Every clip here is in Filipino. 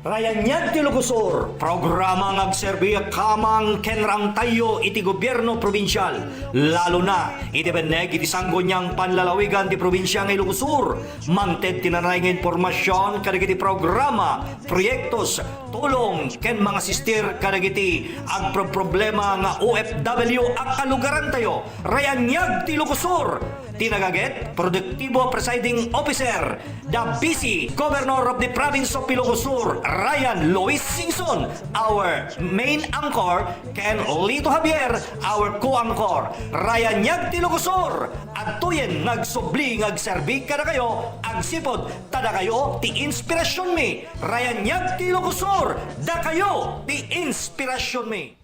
Rayan niyan ti Lugosor, programa ngagserbi kamang kenrang tayo iti gobyerno probinsyal. Lalo na, iti beneg iti sanggo niyang panlalawigan ti probinsya ng Lugosor. Mangted tinanay ng informasyon kadagiti programa, proyektos, tulong, ken mga sister kadagiti agproblema nga OFW ang kalugaran tayo. Rayan niyag ti Lugosor. Tinagaget, Produktibo Presiding Officer, the busy Governor of the Province of Ilocos, Ryan Luis Singson, our main anchor, Ken Lito Javier, our co-anchor, Ryan Nyag Tilocosor, at tuyen nagsubli ngagserbi kada kayo, agsipod tada kayo ti inspirasyon mi, Ryan Nyag Tilocosor, da kayo ti inspirasyon mi.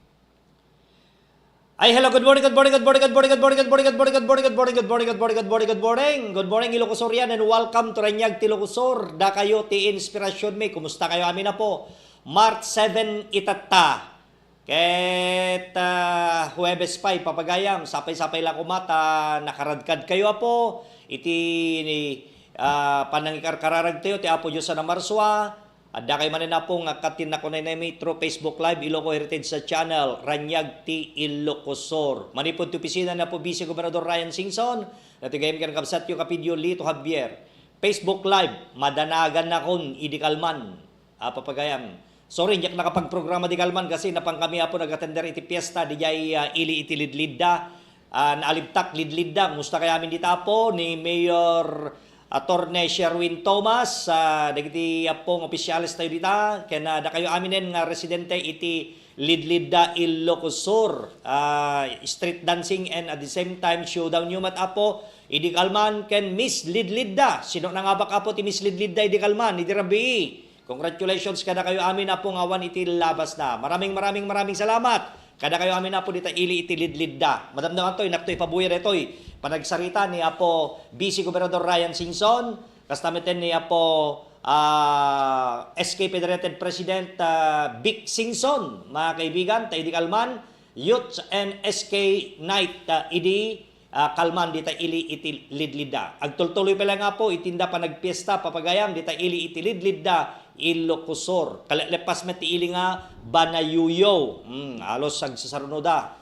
Ay, hello, good morning, good morning, good morning, good morning, good morning, good morning, good morning, good morning, good morning, good morning, good morning, good morning, good morning, good morning, Ilocosorian, and welcome to Ranyag Tilocosor. Da kayo ti inspirasyon mi. Kumusta kayo? Amin na po. March 7 itata. Ket Huwebes pa papagayam. Sapay-sapay lang kumata. Nakaradkad kayo po. Iti panangikarkararag tayo. Ti Apo Diyos na Marswa. Adda kay manin na po nga katin na kunay nami through Facebook Live Iloco Heritage sa channel Ranyag ti Ilocosor. Manipod ti opisina na po Vice Gobernador Ryan Singson. Natigayim kan kabsat yung kapidyo Lito Javier. Facebook Live madanagan na kon idikalman. Papagayam. Sorry, hindi nakapagprograma di kalman kasi napang kami po nag-attender iti piyesta di jay ili iti lidlidda. Naalibtak lidlidda. Musta kaya amin dita po ni Mayor Attorney Sherwin Thomas, dagiti pong opisyalis tayo dita, kaya da kayo aminen nga residente iti Lidlidda Ilocosor, street dancing and at the same time showdown nyo mat apo, idi kalman ken Miss Lidlidda. Sino na nga ba kapo ti Miss Lidlidda idi kalman, idi rabi. Congratulations kada kayo amin na pong awan iti labas na. Maraming salamat. Kada kayo amin na po dito ili iti Lidlidda. Madamdaman to'y nakto'y pabuyer ito'y panagsarita ni Apo Vice Gobernador Ryan Singson, kastamiten ni Apo SK Federated President Vic Singson, mga kaibigan, tayo di kalman, Youth and SK Night idi kalman dita ili iti Lidlidda. Agtultuloy pa lang nga po, itinda pa nagpiesta, papagayam, dita ili iti Lidlidda, Ilocosor. Kalalepas met ti ili nga Banayuyo. Alos agsasarunoda.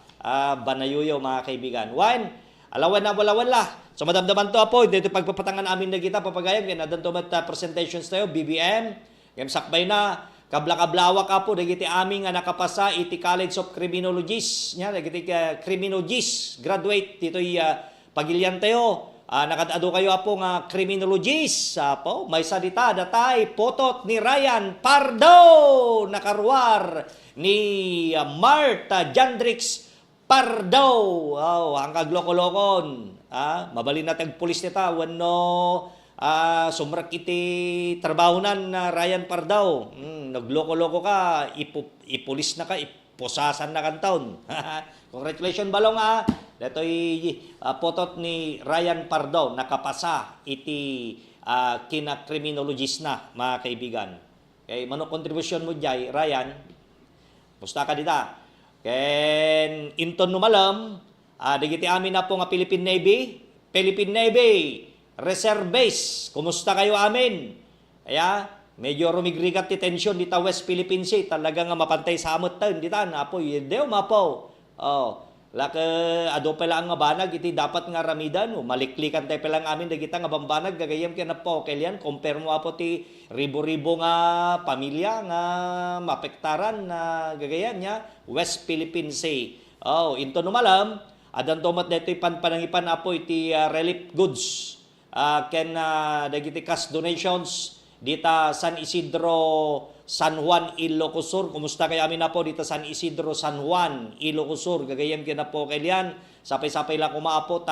Banayuyo, mga kaibigan. One, alawan na walawan la. So madamdaman to po, dito pagpapatangan amin na kita, papagayam, yan, adan to mat presentations tayo, BBM, yan sakbay na, kabla-kablawa ka po, dagiti aming nga nakapasa, iti College of Criminologists, yan, dagiti criminologists, graduate, dito'y pagilyan tayo, nakadado kayo po nga criminologists, po, may salita, datay, potot ni Ryan Pardo, nakarwar, ni Marta Jandrix Pardo, hanggang loko-lokon, mabalin natin pulis nita, wano, sumrak iti trabahunan na Ryan Pardo, nagloko-loko ka, ipulis na ka, iposasan na kan taon. Congratulations balong dato'y potot ni Ryan Pardo, nakapasa iti kina-criminologist na, mga kaibigan. Okay, manong kontribusyon mo dyan, Ryan? Musta ka dita? Ken inton numalam, digiti amin na po nga Philippine Navy, Reserve Base, kumusta kayo amin? Kaya, medyo rumigrigat ti tension dita West Philippine Sea, talaga nga mapantay sa amot tayo, dita na po, yun mapo. Ado pala ang nga banag, iti dapat nga ramidan, maliklikan tayo pala amin, dagita nga bambanag, gagayam kaya na po, kailan, compare mo po ti ribo-ribo nga pamilya, nga mapektaran, na gagayan niya, West Philippine Sea. Into numalam, adan tomat na ito'y panpanangipan po iti relief goods, ken dagiti cash donations, dita San Isidro, San Juan, Ilocosur. Kumusta kayo amin na po dito San Isidro, San Juan, Ilocosur. Gagayam kaya na po kailan. Sapay-sapay lang kumaapo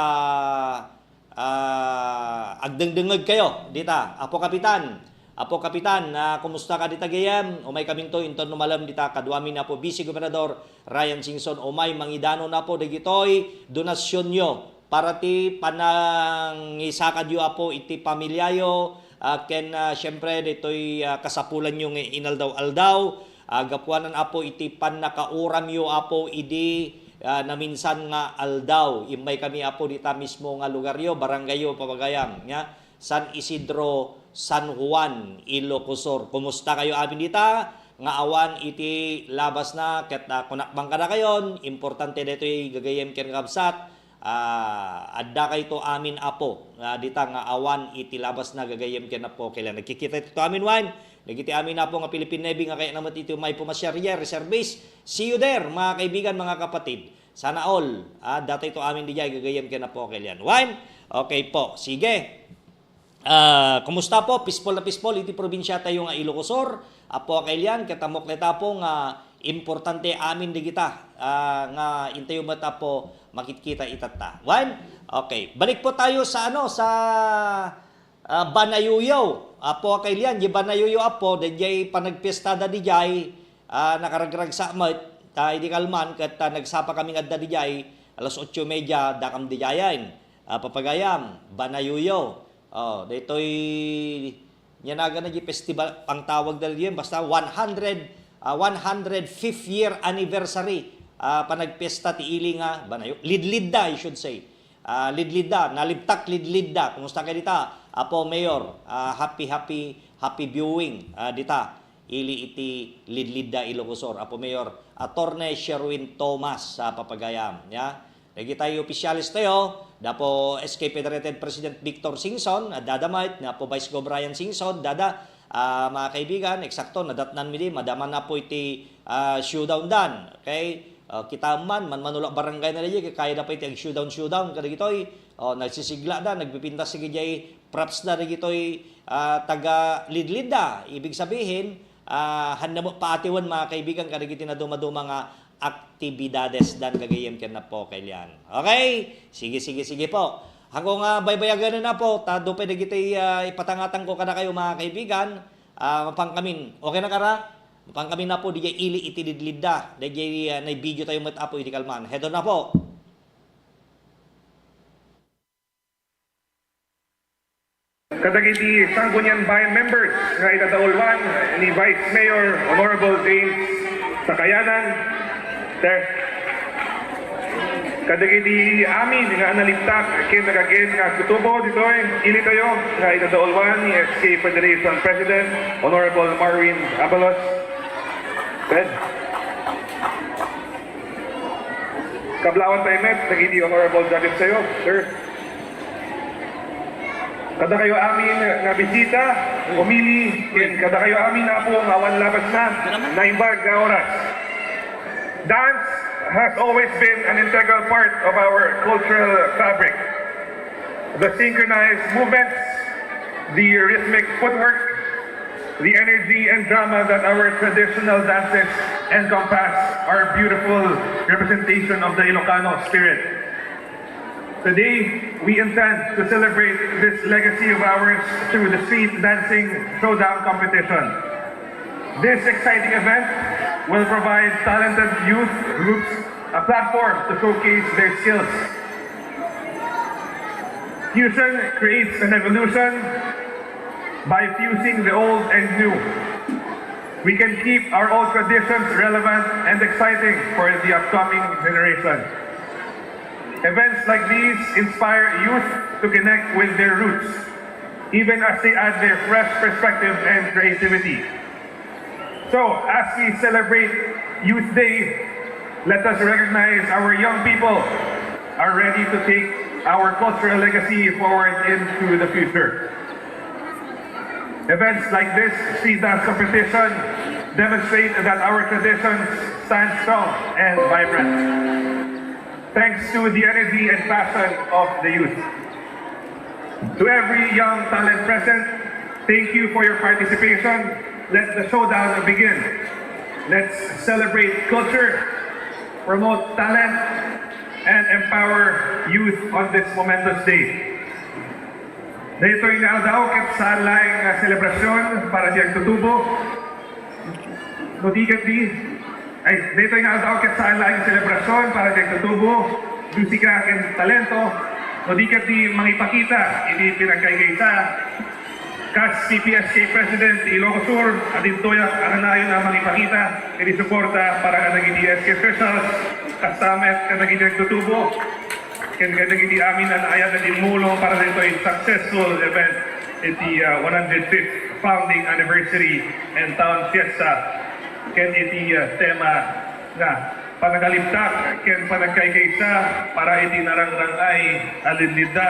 agdengdengag kayo dita. Apo Kapitan, kumusta ka dita gayam? Umay kaming to, inton numalam dita, kaduamin na po, Vice Gobernador Ryan Singson, umay mangidano na po, dagitoy, donasyon nyo, para ti panangisakad yo apo iti pamilyayo, ken syempre dito'y kasapulan yung inaldaw-aldaw, gapuanan apo iti panakauram yo apo idi na minsan nga aldaw. Imay kami apo dita mismo nga lugar yo, barangay yo, papagayam. San Isidro, San Juan, Ilocos. Kumusta kayo amin dita? Nga awan iti labas na ket kunakbang kada kayon, importante dito gagayem ken kabsat. Adda kay to amin apo dita nga awan iti labas na gagayem ken apo kailan nagkikita ito amin wan nagiti amin apo nga Philippine Navy nga kaya naman ito may pumasyarya reservist. See you there mga kaibigan, mga kapatid. Sana all data ito amin di gagayem ken apo kailan wan. Okay po, sige. Kumusta po? Peaceful na peaceful iti probinsya tayo nga Ilocos. Apo kailan katamok neta po nga importante amin di kita nga intayo mata po makikita itata. One? Okay. Balik po tayo sa sa Banayuyaw. Apo kailan di Banayuyaw apo dayjay panagpiestada di jay nakaragrag sa amat tay di kalman ket nagsapa kami adda di jay alas 8:30 dakam di jayan. Papagayam Banayuyaw. Dito'y nyanaga na di festival ang tawag dali yun basta 105th year anniversary panagpesta ti ili nga Banayo lidlidda I should say lidlidda nalibtak lidlidda. Kumusta kayo dita apo mayor? Happy viewing dita ili iti lidlidda Ilocos. Apo mayor Attorney Sherwin Thomas sa papagayam ya. Lagi tayo opisyalis tayo, dapo SK Federated President Victor Singson, dadamait, na po Vice Go Brian Singson, mga kaibigan, eksakto, nadatnan mi di, madaman na po iti showdown dan. Okay? Kita manulak barangay na liya, kaya na po iti showdown, kada gito'y, nagsisigla da, nagpipintas sige jay, props na gito'y taga lidlid da. Ibig sabihin, handa mo paatiwan mga kaibigan, kada giti na dumaduma nga, aktibidades dan gagayem ken na po kailan. Okay? Sige po. Hanggang baybayagan na po, tado pa nagiti ipatangatan ko kada kayo mga kaibigan. Mapangkamin. Okay na kara? Mapangkamin na po di ili itididlidda. Di na video tayo mat apo iti kalman. Head on na po. Kadagiti Sangguniang Bayan members nga itadaulwan ni Vice Mayor Honorable James Sakayanan. Kadagiti amin nga analiptak ken nagagen nga kutubo ditoy ili tayo nga itadaulwan ni SK Federation President Honorable Marvin Abalos. Kablawan tayo met nagiti honorable judges tayo, sir. Kada kayo amin nga bisita, umili, kada kayo amin na po nga awan labas na naimbag nga oras. Dance has always been an integral part of our cultural fabric. The synchronized movements, the rhythmic footwork, the energy and drama that our traditional dances encompass are beautiful representation of the Ilocano spirit. Today, we intend to celebrate this legacy of ours through the street dancing showdown competition. This exciting event will provide talented youth groups a platform to showcase their skills. Fusion creates an evolution by fusing the old and new. We can keep our old traditions relevant and exciting for the upcoming generation. Events like these inspire youth to connect with their roots, even as they add their fresh perspective and creativity. So, as we celebrate Youth Day, let us recognize our young people are ready to take our cultural legacy forward into the future. Events like this street dance competition demonstrate that our traditions stand strong and vibrant. Thanks to the energy and passion of the youth. To every young talent present, thank you for your participation. Let the showdown begin. Let's celebrate culture, promote talent, and empower youth on this momentous day. Dito'y naadaw ket sa laing selebrasyon para diyang tutubo. Dito'y naadaw ket sa laing selebrasyon para diyang tutubo. Musika ken talento. Nudikat di mangipakita, hindi pinagkaigaysa. Kas CPSK President Ilocos Sur, adin toyak ananayon na mangipakita, hindi suporta para kanaging DSK officials, kastamet kanaging nagtutubo, kanaging amin na ayat na dimulong para dito ay successful event. iti 105th founding anniversary and town fiesta ken iti tema nga panagalimtak ken panagkaykaysa para iti narangrangay alindida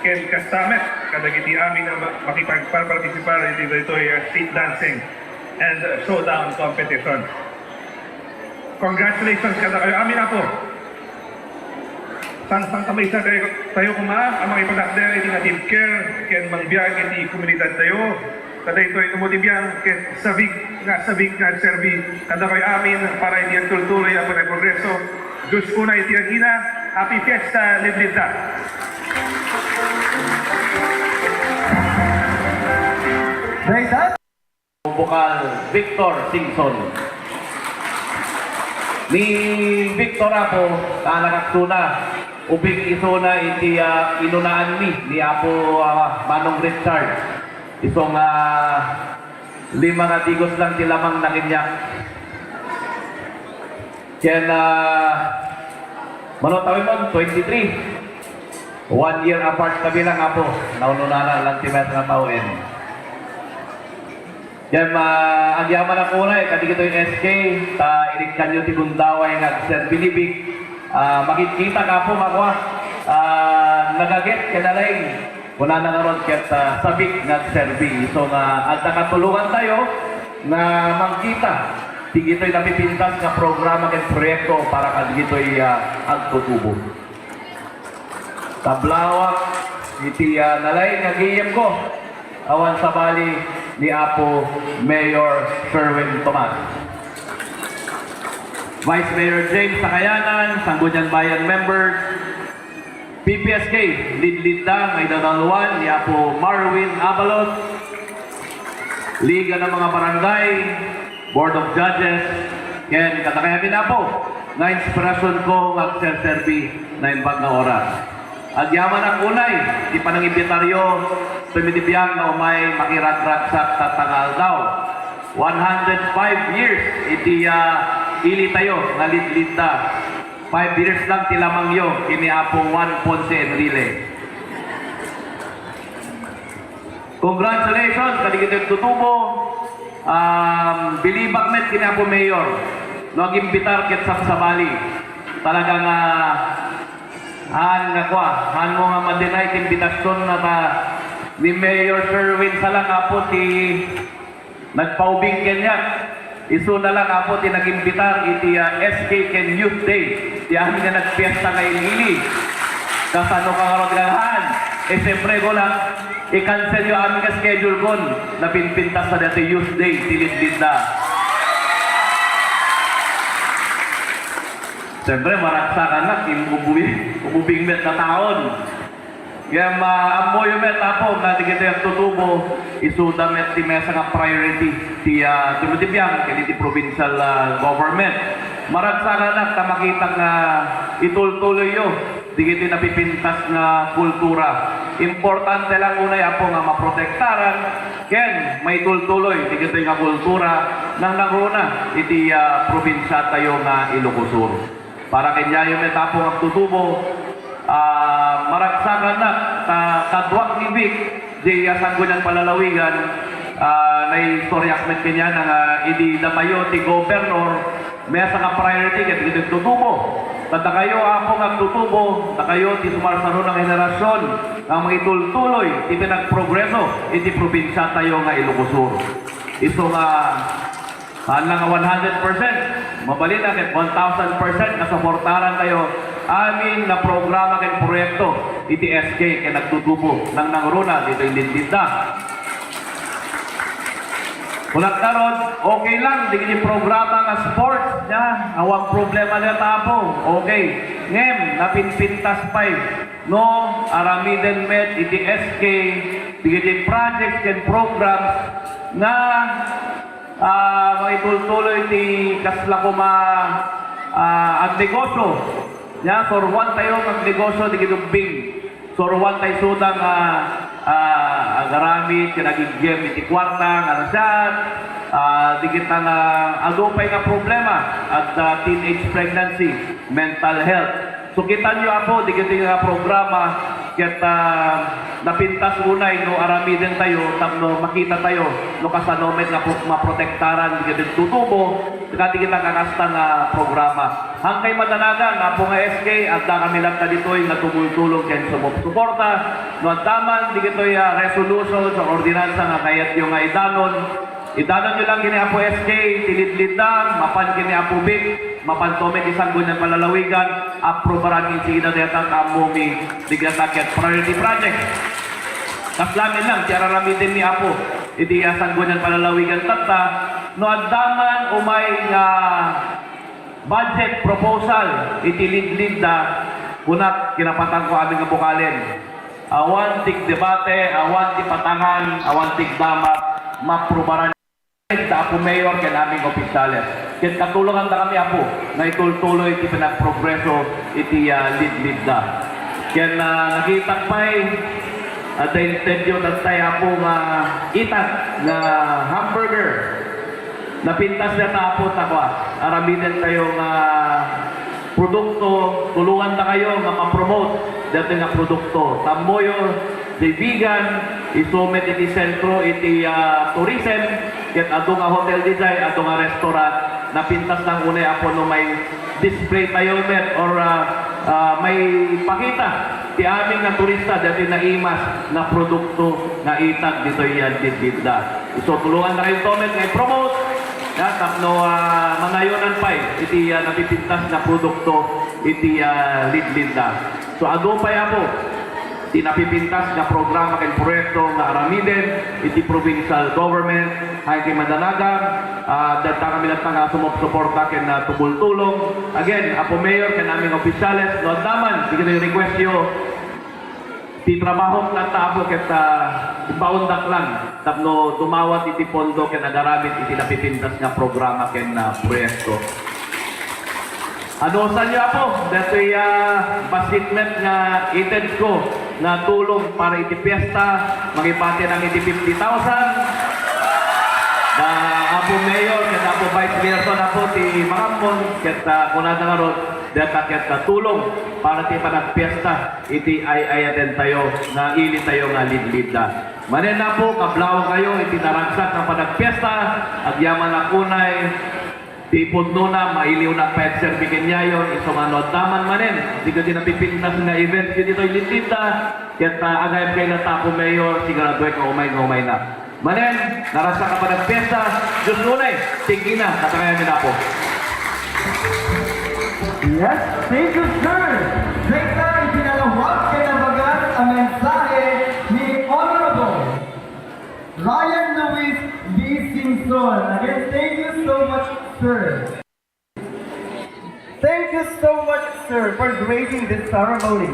ken kastamet kadagiti amin na makipagpartisipar iti ditoy street dancing and showdown competition. Congratulations kada kayo amin na po. Sang kamay sa tayo kuma, ang mga ipadakder iti nga team care, ken mangbiyag iti komunidad tayo, kada ito tumutibiyang ken sabik nga serbi, kada kayo amin para iti ang tultuloy ang progreso. Diyos kuna iti ang ina, happy fiesta, liblita. Bukal Victor Singson. Ni Victor ako, kalakaksuna, ubing isuna iti inunaan ni Apo Manong Richard. Isong 5 nga tigos lang tilamang nakinyak. Kaya manotawin mo, 23. 1 year apart kami lang Apo. Naununana lang timet nga tawin. Kaya ang yaman ako na kasi ito yung SK, irikan nyo tigundaway nga Sir Binibig. Makikita ka po makwa, nagagit kanalay. Wala na naroon kaya sabik nga Sir B. So at nakatulungan tayo na magkita. Tigito'y napipintas nga programa at proyekto para kagito'y agtutubo. Tablawak, iti nalay nga giyem ko. Awan sa bali ni Apo Mayor Sherwin Tomas. Vice Mayor James Sakayanan, Sangguniang Bayan members, PPSK, Lidlidang, Aidanaluan, ni Apo Marwin Abalot, Liga ng mga Barangay, Board of Judges, ken katakayamin na po, nga inspirasyon ko mag-serserbi na imbag na oras. At yaman ang unay, di pa nang imbitaryo, tumitibiyang na umay makiragragsak tatangal daw. 105 years, iti ili tayo, nalidlita. 5 years lang tilamang yo, kini Apo Juan Ponce Enrile. Congratulations, kadigitong tutubo. Bilibag met kini Apo Mayor. No, agimbitar ket sabsabali. Talagang han mo nga madinay imbitasyon na ni Mayor Sherwin sa lang Apo ti nagpaubing kanya. Isu na lang Apo ti nagimbitar iti SK Ken Youth Day. Ti amin nga nagpiesta ngayon ili. Kasano ka nga rodgahan. Siyempre ko lang, i-cancel yung aming schedule kon na pinpintas sa dati Youth Day, tilid-lid na. Siyempre, maraksakan na, umubing met na taon. Kaya maamoy yung met Apo, na di kita yung tutubo, isuda met ti mesa nga priority ti tumutibiyang, kaya ti provincial government. Maraksakan na, tamakita nga itultuloy yun. Di kita napipintas nga kultura. Importante lang unay Apo nga maprotektaran, ken may tultuloy, di kita nga kultura, nang nanguna, iti probinsya tayo nga Ilocos. Para kanya yung metapo ang tutubo, maraksakan na, kadwak ni Vic, di Sangguniang Palalawigan, na istoryak met kanya nga idi damayo ti governor, may sa nga priority ket iti tutubo. Tanda kayo Apo nga tutubo, na kayo ti sumarsaro ng henerasyon ang mga itultuloy, ti pinagprogreso iti probinsya tayo nga Ilocos. Ito nga hanggang 100%, mabalin na ket 1,000% na suportaran kayo amin na programa ken proyekto iti SK ken nagtutubo nang nangruna dito indindinda. Kulat karon, okay lang di kini programa nga sports nya, awang problema na Apo. Okay. Ngem napinpintas pay no aramiden met iti SK iti projects ken programs na maitultuloy ti kasla ko ang negosyo. Ya, sorwan tayo ang negosyo di gidumbing. Sorwan tayo sudang agaramit, kinagigim iti kwarta, nga nasyat, di kita nga agupay nga problema at teenage pregnancy, mental health. So kita nyo Apo, di kita nga programa ket napintas unay no aramiden tayo tapno makita tayo no kasanomet nga maprotektaran ket tutubo kadi kita kakasta nga programa. Hangkay madanagan na po nga SK at kami lang ta ditoy nga tumultulong ken sumuporta no taman di kitoy resolution sa ordinansa nga kayat yung nga idanon nyo lang kini Apo SK, tilid-lidang, mapan kini Apo Vic, mapan tomek isang gunyan palalawigan, aprobaran ni Sina Deta Kamumi, Digatakit Priority Project. Kaslamin lang, tiararami din ni Apo, iti isang gunyan palalawigan tata, no andaman umay nga budget proposal, itilid-lid na, kunak kinapatang ko aming kabukalin. Awan tik debate, awan tik patangan, awan tik damat, maprobaran sa Apo Mayor ken aming opisyales. Ken katulungan na kami Apo na itultuloy iti pinagprogreso iti lead na. Ken nakita pa'y the intention na tayo Apo nga itak nga hamburger. Napintas na Apo takwa. Araminin tayo nga produkto, tulungan na kayo nga ma-promote dati nga produkto. Tamoyo, the vegan, isumet iti sentro iti tourism, ket ato nga hotel design, ato nga restaurant, napintas ng unay Apo no may display tayo met or may pakita ti aming nga turista dati na imas na produkto nga itag dito yan didda. So tulungan na kayo tomet nga promote tapno manayonan pa iti napipintas na produkto iti lead na. So ado pa Apo tinapipintas na programa ken proyekto nga aramiden iti provincial government ay kay madanagan data kami lang nga sumuporta ken tumultulong again Apo Mayor ken aming opisyales no daman di kita request yo ti trabaho nga Apo ket baundak lang tapno tumawat iti pondo ken agaramit iti napipintas nga programa ken proyekto. Ano sa niyo Apo? Dito basitment nga ited ko na tulong para iti piyesta, magipati ng iti 50,000. Na Apo Mayor, kaya Apo Vice Mayor, Apo ti Maramon, kaya kunada nga ron, kaya tulong para ti panagpiyesta, iti ayaten tayo, na ili tayo nga lid-lid na. Manin na po, kablaw kayo, iti naragsak ng panagpiyesta, at yaman na kunay, di puno na, mailiw na pet servikin niya yun, isong ano, daman manin. Hindi ko din napipintas na event ko dito ilitita. Kaya agayam kayo na Apo Mayor, siguraduwe ka umay na. Manin, narasa ka pa ng piyesta, Diyos nunay, tingin na, katakayan nila po. Yes, thank you, sir. Direkta, ipinalawag kay nabagat ang mensahe ni Honorable Ryan Luis B. Simpson. Again, thank you so much, sir. Thank you so much, sir, for gracing this ceremony.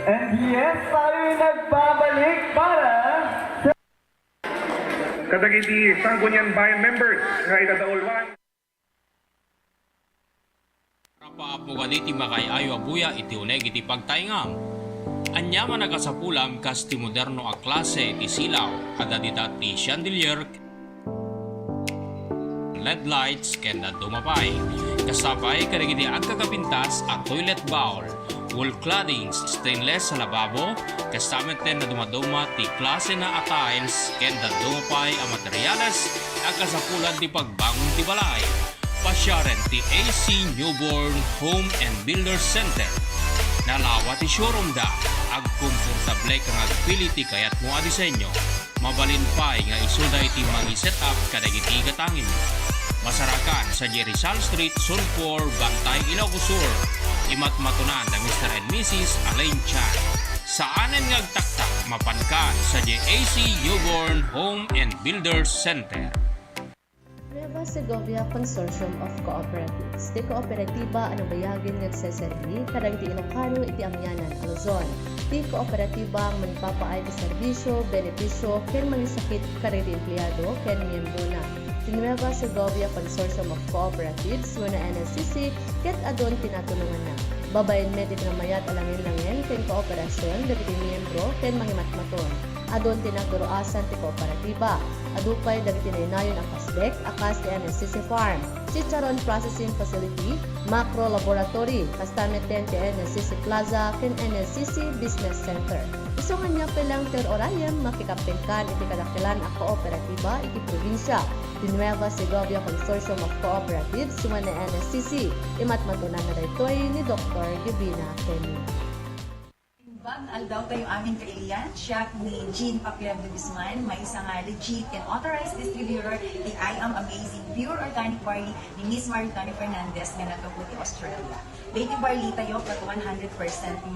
And yes, tayo'y nagbabalik para Kadagiti Sangguniang Bayan members nga itadaulwan. Paapo ganiti makay ayo abuya iti uneg iti pagtaingam. Anya man nagasapulam kas ti moderno a klase iti silaw kada ti chandelier LED lights kenda dumapay. Kasabay kadagiti agkakapintas a toilet bowl, wall claddings, stainless sa lababo, kastamet na dumaduma ti klase na tiles kenda dumapay a materyales agkasapulan ti pagbangon ti balay. Pasyaren ti AC Newborn Home and Builder Center. Nalawa ti showroom da, agkomportable kang agpili ti kayat mo a disenyo. Mabalin pa'y nga isuda iti mangi-set up kadagiti katangin. Masarakan sa Rizal Street, Sunpor, Bantay, Ilocos Sur. Imatmatunan na Mr. and Mrs. Alain Chan. Saanen ngagtaktak mapankan sa AC Newborn Home and Builder Center. Nueva Segovia Consortium of Cooperatives. Ti kooperatiba ano bayagin nagseserbi kadang ti Ilocano iti amyanan a Luzon. Ti kooperatiba ang manipapaay ti serbisyo, benepisyo, ken mangisakit kariti empleyado ken miyembro na. si Nueva Segovia Consortium of Cooperatives wano NSCC ket adon tinatulungan na. Babayin medik na mayat alangin-langin ken kooperasyon dagiti miyembro ken mangimatmaton. Adon tinagduroasan ti kooperatiba. Adupay dagiti naynayon ang kasdek akas ti NSCC Farm, Chicharon Processing Facility, Macro Laboratory, kastameten ti NSCC Plaza ken NSCC Business Center. Isungan niya pelang ter orayam makikapengkan iti kadakilan a kooperatiba iti probinsya. Di Nueva Segovia Consortium of Cooperatives suman na NSCC. Imatmatunan na daytoy ni Dr. Gibina Kenny. Aldaw tayo aming kailian, siya ni Jean Pacquiao de Guzman, may isang legit and authorized distributor ni I Am Amazing Pure Organic Barley ni Miss Maritani Fernandez nga nagkaputi Australia. Dating barley tayo kat 100%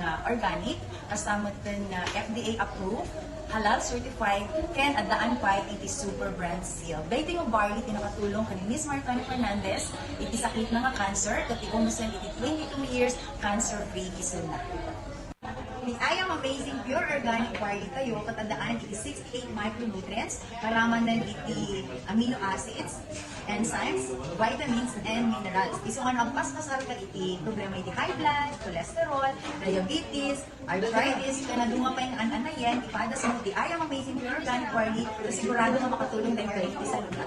nga organic, kasama din na FDA approved, halal certified, ken adaan pa iti super brand seal. Dating yung barley tinakatulong kani Miss Maritani Fernandez, iti sakit na nga cancer, kat ikumusan iti 22 years cancer-free isun na. Ni I Am Amazing Pure Organic Barley tayo katandaan iti 68 micronutrients, karaman ng iti amino acids, enzymes, vitamins, and minerals. Isungan ang paspasal ka iti problema iti high blood, cholesterol, diabetes, arthritis, kaya nadunga pa yung ananayan, ipadas mo iti I Am Amazing Pure Organic Barley, na sigurado na makatulong tayo kayo iti sa lugar.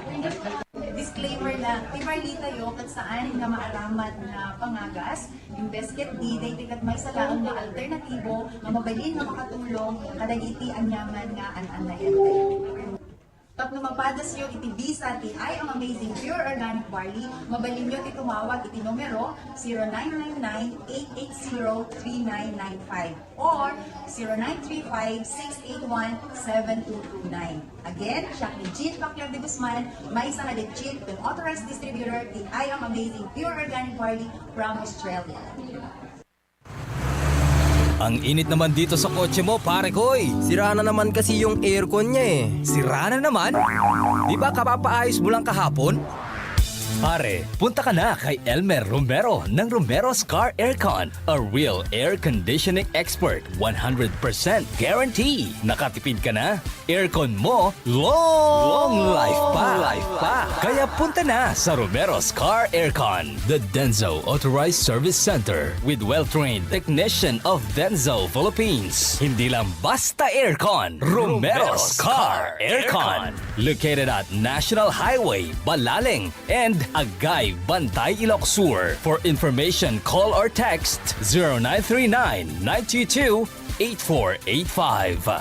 Disclaimer na, tibarli tayo kat saan nga maaramat na pangagas, yung basket di, day tikat may salaang na alternatibo, nga mabalin nga makatulong, kadagiti ang yaman nga an-anayan tayo. Tapno mapadas nyo iti visa ti I Am Amazing Pure Organic Barley, mabalin nyo iti tumawag iti numero 0999-880-3995 or 0935-681-7229. Again, siya ni Jean Pacquiao de Guzman, may isang legit and authorized distributor ti I Am Amazing Pure Organic Barley from Australia. Ang init naman dito sa kotse mo, pare koy. Sira na naman kasi yung aircon niya eh. Sira na naman? Di ba kapapaayos mo lang kahapon? Pare, punta ka na kay Elmer Romero ng Romero's Car Aircon. A real air conditioning expert. 100% guarantee. Nakatipid ka na? Aircon mo, long life pa. Kaya punta na sa Romero's Car Aircon. The Denso Authorized Service Center with well-trained technician of Denso Philippines. Hindi lang basta aircon. Romero's Car Aircon. Located at National Highway, Balaling and Agay, Bantay, Ilocos Sur. For information, call or text 0939-922-8485.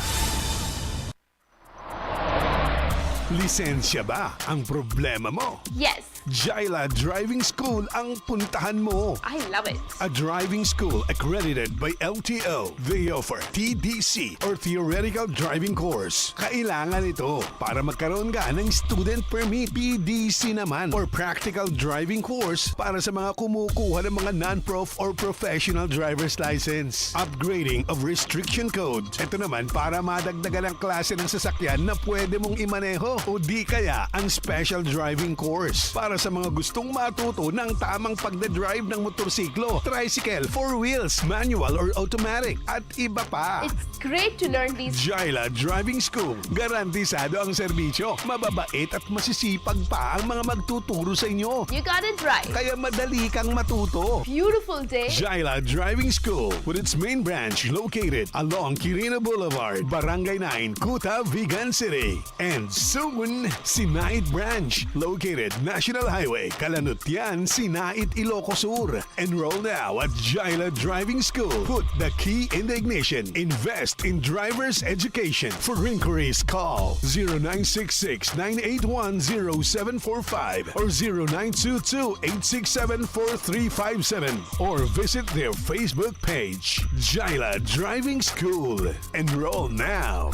Lisensya ba ang problema mo? Yes, Jaila Driving School ang puntahan mo. I love it. A driving school accredited by LTO. They offer TDC or Theoretical Driving Course. Kailangan ito para magkaroon ka ng Student Permit. PDC naman or Practical Driving Course para sa mga kumukuha ng mga non-prof or professional driver's license. Upgrading of restriction code. Ito naman para madagdagan ang klase ng sasakyan na pwede mong imaneho o di kaya ang Special Driving Course para sa mga gustong matuto ng tamang pagdadrive ng motorsiklo, tricycle, four wheels, manual or automatic, at iba pa. It's great to learn these. Jaila Driving School. Garantisado ang serbisyo. Mababait at masisipag pa ang mga magtuturo sa inyo. You got it right. Kaya madali kang matuto. Beautiful day. Jaila Driving School with its main branch located along Quirino Boulevard, Barangay 9, Kuta, Vigan City. And soon, Sinait Branch located National Highway, Kalanutian, Sinait, Ilocos Sur. Enroll now at Jaila Driving School. Put the key in the ignition. Invest in driver's education. For inquiries, call 0966-981-0745 or 0922-867-4357 or visit their Facebook page, Jaila Driving School. Enroll now.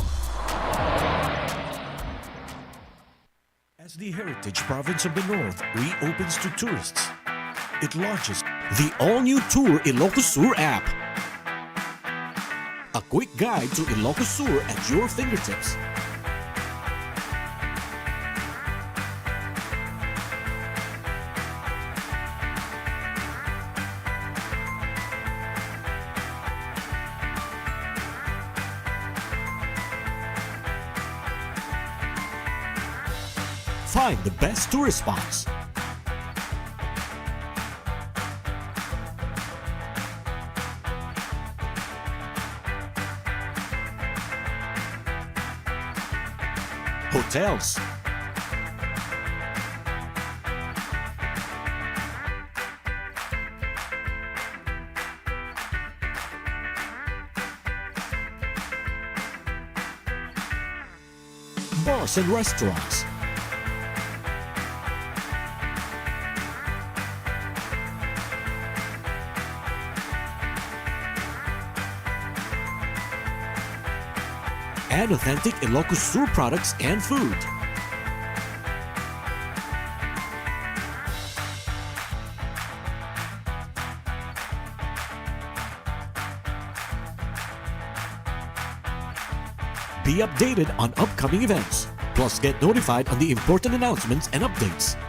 As the heritage province of the North reopens to tourists, it launches the all-new Tour Ilocos Sur app. A quick guide to Ilocos Sur at your fingertips. Find the best tourist spots. Hotels. Bars and restaurants. And authentic Ilocos Sur products and food. Be updated on upcoming events. Plus, get notified on the important announcements and updates.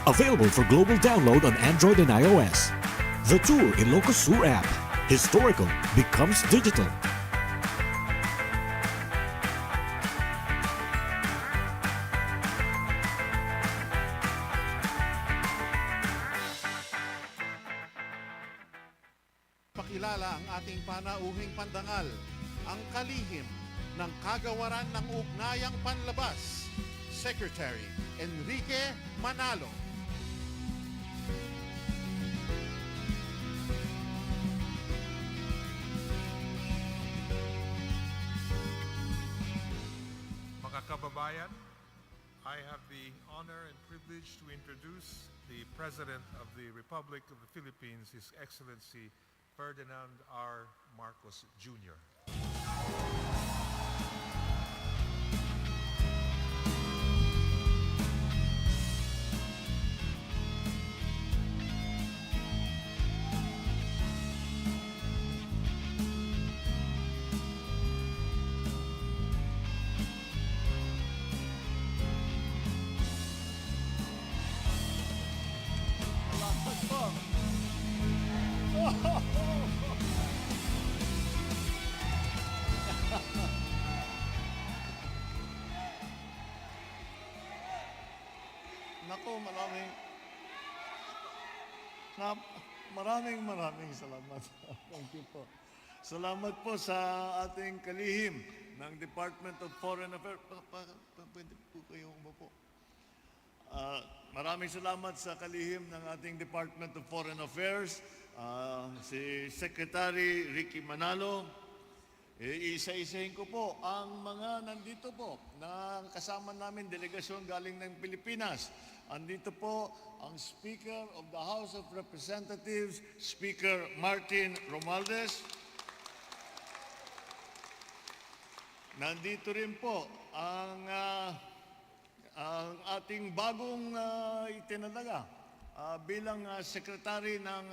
Available for global download on Android and iOS. The Tour Ilocos Sur app. Historical becomes digital. Pakilala ang ating panauhing pandangal, ang kalihim ng Kagawaran ng Ugnayang Panlabas, Secretary Enrique Manalo. Mga kababayan, I have the honor and privilege to introduce the President of the Republic of the Philippines, His Excellency Ferdinand R. Marcos Jr. Nako, maraming salamat. Thank you po. Salamat po sa ating kalihim ng Department of Foreign Affairs. Pwede po kayong umupo. Maraming salamat sa kalihim ng ating Department of Foreign Affairs, si Secretary Ricky Manalo. Isa-isahin ko po ang mga nandito po na kasama namin delegasyon galing ng Pilipinas. Andito po ang Speaker of the House of Representatives, Speaker Martin Romualdez. Nandito rin po ang ating bagong itinalaga bilang Secretary ng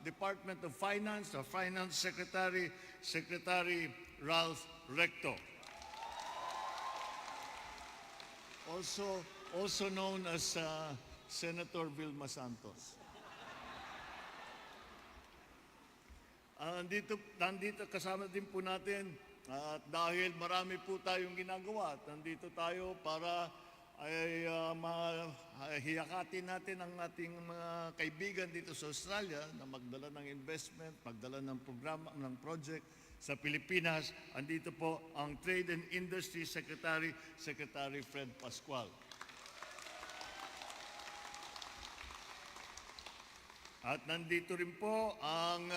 Department of Finance, Finance Secretary, Secretary Ralph Recto. Also known as Senator Vilma Santos. Nandito kasama din po natin at dahil marami po tayong ginagawa at nandito tayo para ay hiyakatin natin ang ating mga kaibigan dito sa Australia na magdala ng investment, magdala ng programa, ng project sa Pilipinas. Andito po ang Trade and Industry Secretary, Secretary Fred Pascual. At nandito rin po ang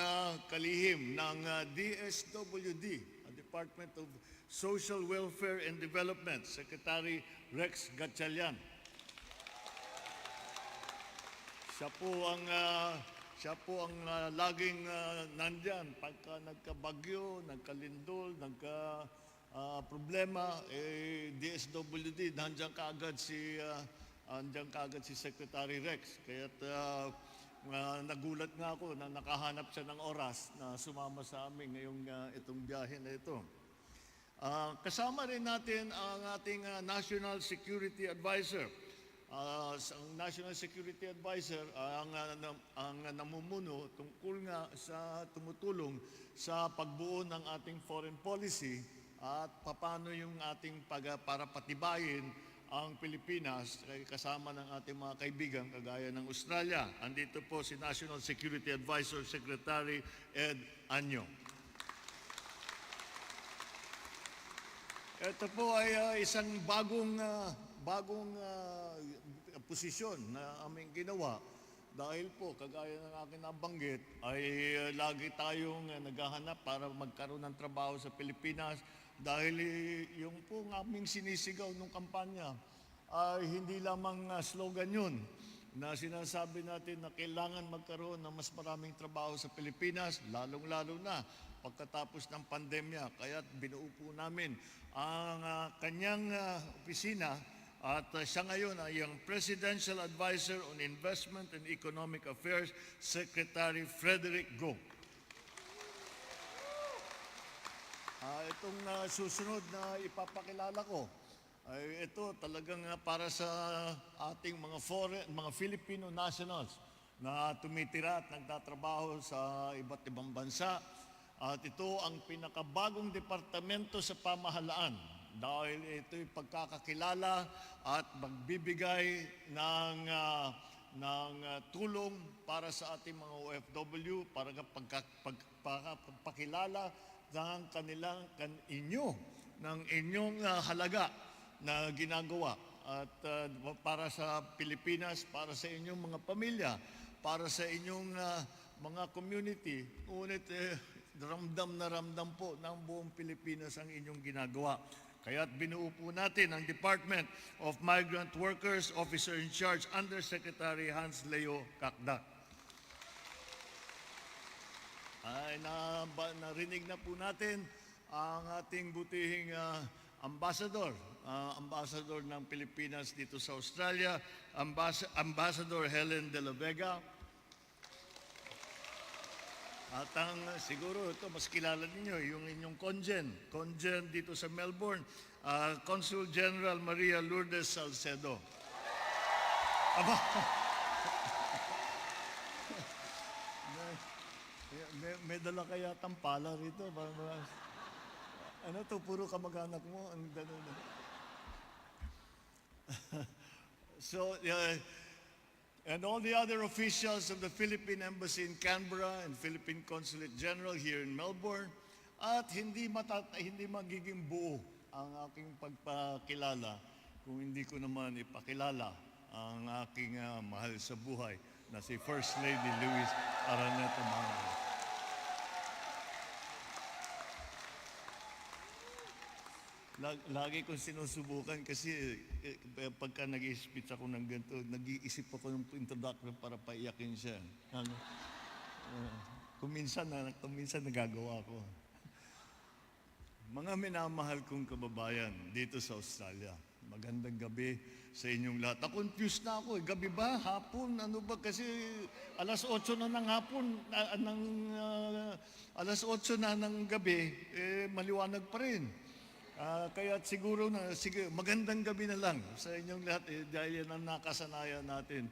kalihim ng DSWD, Department of Social Welfare and Development, Secretary Rex Gatchalian. Siya po ang laging nandyan pagka nagkabagyo, nagkalindol, problema, DSWD, nandiyan kaagad si Secretary Rex. Kaya't nagulat nga ako na nakahanap siya ng oras na sumama sa amin ngayong itong biyahe na ito. Kasama rin natin ang ating National Security Advisor, ang National Security Advisor ang namumuno tungkol nga sa tumutulong sa pagbuo ng ating foreign policy at paano yung ating para patibayin ang Pilipinas kasama ng ating mga kaibigan kagaya ng Australia. Andito po si National Security Advisor Secretary Ed Anyo. Ito po ay isang bagong posisyon na aming ginawa dahil po, kagaya ng aking nabanggit, ay lagi tayong naghahanap para magkaroon ng trabaho sa Pilipinas dahil yung po aming sinisigaw nung kampanya ay hindi lamang slogan yun na sinasabi natin na kailangan magkaroon ng mas maraming trabaho sa Pilipinas, lalong-lalo na pagkatapos ng pandemya. Kaya binuo po namin ang kanyang opisina at siya ngayon ay ang Presidential Advisor on Investment and Economic Affairs, Secretary Frederick Go. Itong susunod na ipapakilala ko, ay ito talagang para sa ating mga Filipino nationals na tumitira at nagtatrabaho sa iba't ibang bansa. At ito ang pinakabagong departamento sa pamahalaan dahil ito'y pagkakakilala at magbibigay ng tulong para sa ating mga OFW para pagpakilala ng ng inyong halaga na ginagawa at para sa Pilipinas, para sa inyong mga pamilya, para sa inyong mga community. Ngunit ramdam na ramdam po ng buong Pilipinas ang inyong ginagawa. Kaya't binuo po natin ang Department of Migrant Workers, Officer in Charge, Undersecretary Hans Leo Kakdak. Narinig na po natin ang ating butihing ambassador ng Pilipinas dito sa Australia, Ambassador Helen de la Vega. At siguro ito, mas kilala ninyo, yung inyong congen dito sa Melbourne, Consul General Maria Lourdes Salcedo. Aba, may dala kaya tampala rito. Ano to, puro kamag-anak mo? So, and all the other officials of the Philippine Embassy in Canberra and Philippine Consulate General here in Melbourne. At hindi magiging buo ang aking pagpakilala kung hindi ko naman ipakilala ang aking mahal sa buhay na si First Lady Luis Araneta Mangel. Lagi kong sinusubukan kasi pagka nag-i-speech ako ng ganito, nag-iisip ako ng introduction para paiyakin siya. Kuminsan nagagawa ko. Mga minamahal kong kababayan dito sa Australia, magandang gabi sa inyong lahat. Na-confused na ako, gabi ba? Hapon? Ano ba? Kasi alas 8 na ng hapon, alas 8 na ng gabi, maliwanag pa rin. Kaya siguro magandang gabi na lang sa inyong lahat dahil yan ang nakasanayan natin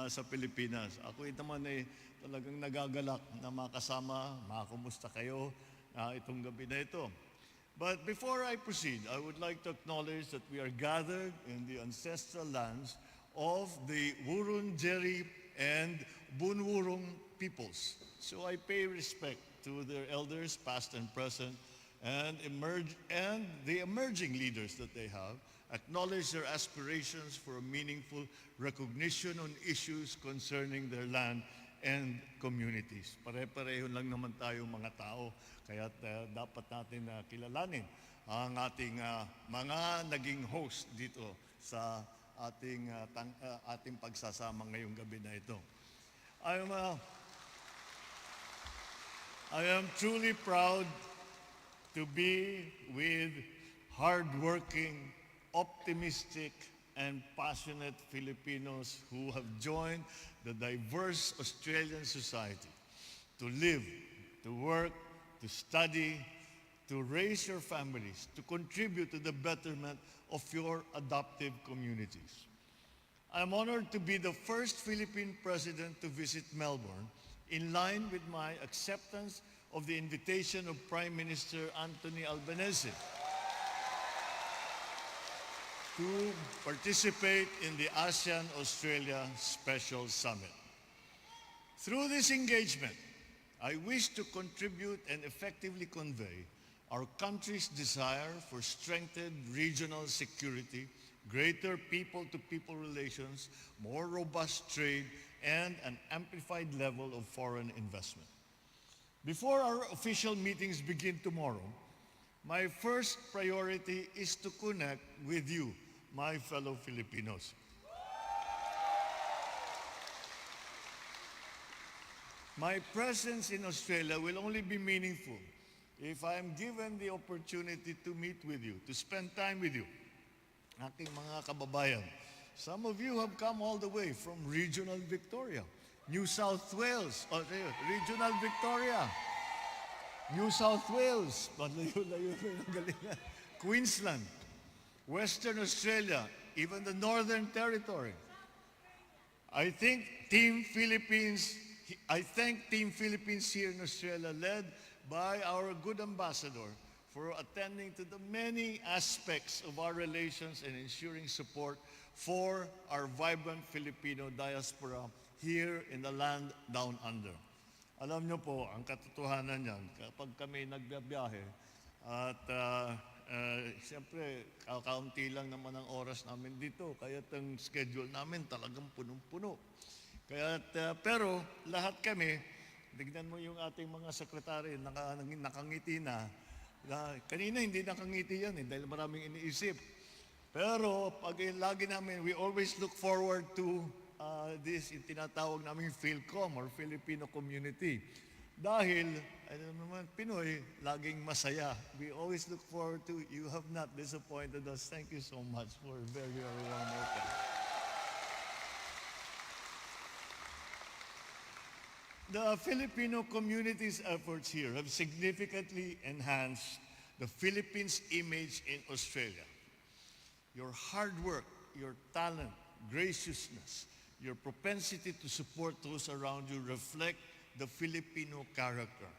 sa Pilipinas. Ako naman talagang nagagalak na makasama, makakumusta kayo itong gabi na ito. But before I proceed, I would like to acknowledge that we are gathered in the ancestral lands of the Wurundjeri and Bunwurrung peoples. So I pay respect to their elders, past and present, and the emerging leaders that they have, acknowledge their aspirations for a meaningful recognition on issues concerning their land and communities. Pare-pareho lang naman tayo mga tao, kaya dapat natin kilalanin ang ating mga naging host dito sa ating pagsasama ngayong gabi na ito. I am truly proud to be with hardworking, optimistic, and passionate Filipinos who have joined the diverse Australian society to live, to work, to study, to raise your families, to contribute to the betterment of your adoptive communities. I'm honored to be the first Philippine president to visit Melbourne in line with my acceptance of the invitation of Prime Minister Anthony Albanese to participate in the ASEAN-Australia Special Summit. Through this engagement, I wish to contribute and effectively convey our country's desire for strengthened regional security, greater people-to-people relations, more robust trade, and an amplified level of foreign investment. Before our official meetings begin tomorrow, my first priority is to connect with you, my fellow Filipinos. My presence in Australia will only be meaningful if I am given the opportunity to meet with you, to spend time with you, aking mga kababayan. Some of you have come all the way from regional Victoria, New South Wales, regional Victoria, New South Wales, malayo-layo ng galingan, Queensland, Western Australia, even the Northern Territory. I thank Team Philippines here in Australia, led by our good ambassador, for attending to the many aspects of our relations and ensuring support for our vibrant Filipino diaspora here in the land down under. Alam niyo po, ang katotohanan niyan, kapag kami nagbiyahe at siyempre, kaunti lang naman ang oras namin dito, kaya ang schedule namin talagang punong-puno. Pero lahat kami, tignan mo yung ating mga sekretary, nakangiti na. Kanina hindi nakangiti yan dahil maraming iniisip. Pero pag lagi namin, we always look forward to this, yung tinatawag namin PhilCom or Filipino Community. Dahil, ano naman, Pinoy, laging masaya. We always look forward to, you have not disappointed us. Thank you so much for a very, very warm welcome. The Filipino community's efforts here have significantly enhanced the Philippines' image in Australia. Your hard work, your talent, graciousness, your propensity to support those around you reflect the Filipino character.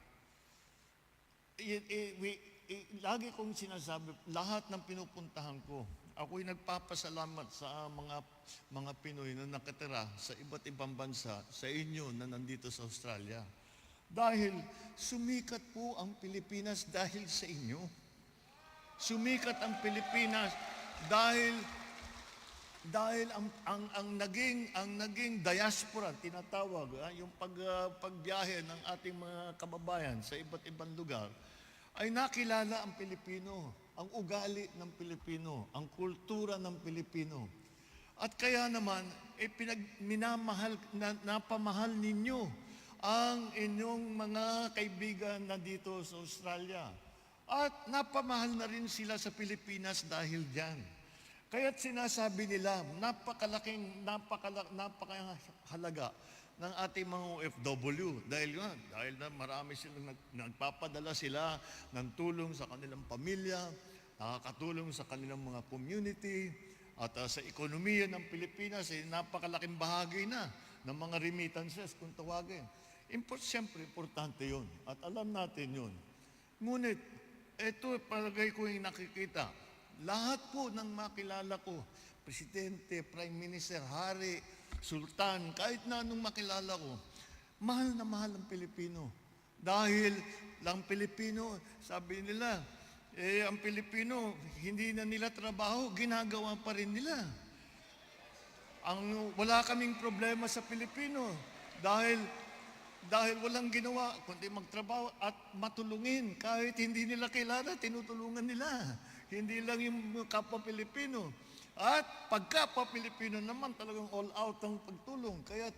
Lagi kong sinasabi, lahat ng pinupuntahan ko, ako'y nagpapasalamat sa mga Pinoy na nakatira sa iba't ibang bansa, sa inyo na nandito sa Australia. Dahil sumikat po ang Pilipinas dahil sa inyo. Sumikat ang Pilipinas dahil ang naging diaspora, tinatawag, yung pagbiyahe ng ating mga kababayan sa iba't ibang lugar, ay nakilala ang Pilipino, ang ugali ng Pilipino, ang kultura ng Pilipino. At kaya naman, napamahal ninyo ang inyong mga kaibigan na dito sa Australia. At napamahal na rin sila sa Pilipinas dahil dyan. Kaya't sinasabi nila, napakahalaga ng ating mga OFW. Dahil na marami silang nagpapadala sila ng tulong sa kanilang pamilya, nakakatulong sa kanilang mga community, at sa ekonomiya ng Pilipinas, napakalaking bahagi na ng mga remittances kung tawagin. Siyempre, importante yun. At alam natin yun. Ngunit, ito palagay ko yung nakikita. Lahat po ng makilala ko, Presidente, Prime Minister, Hari, Sultan, kahit na anong makilala ko, mahal na mahal ang Pilipino. Dahil lang Pilipino, sabi nila, ang Pilipino, hindi na nila trabaho, ginagawa pa rin nila. Wala kaming problema sa Pilipino dahil walang ginawa kundi magtrabaho at matulungin. Kahit hindi nila kilala, tinutulungan nila. Hindi lang yung kapwa Pilipino. At pagkapwa Pilipino naman talagang all out ang pagtulong. Kaya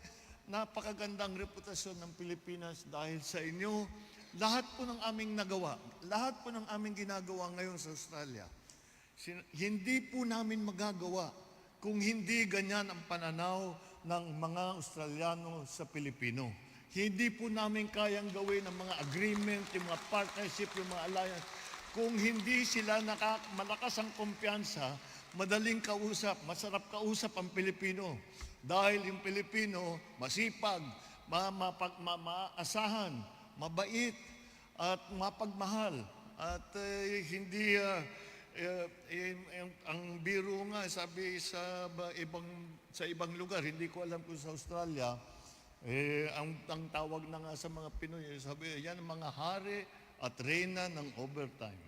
napakagandang reputasyon ng Pilipinas dahil sa inyo. Lahat po ng aming nagawa, lahat po ng aming ginagawa ngayon sa Australia, hindi po namin magagawa kung hindi ganyan ang pananaw ng mga Australiano sa Pilipino. Hindi po namin kayang gawin ang mga agreement, yung mga partnership, yung mga alliance, kung hindi sila malakas ang kumpiyansa, madaling kausap, masarap kausap ang Pilipino. Dahil yung Pilipino, masipag, maasahan, mabait, at mapagmahal. At ang biro nga, sabi sa ibang lugar, hindi ko alam kung sa Australia, ang tawag na nga sa mga Pinoy, sabi, yan ang mga hari at reyna ng overtime.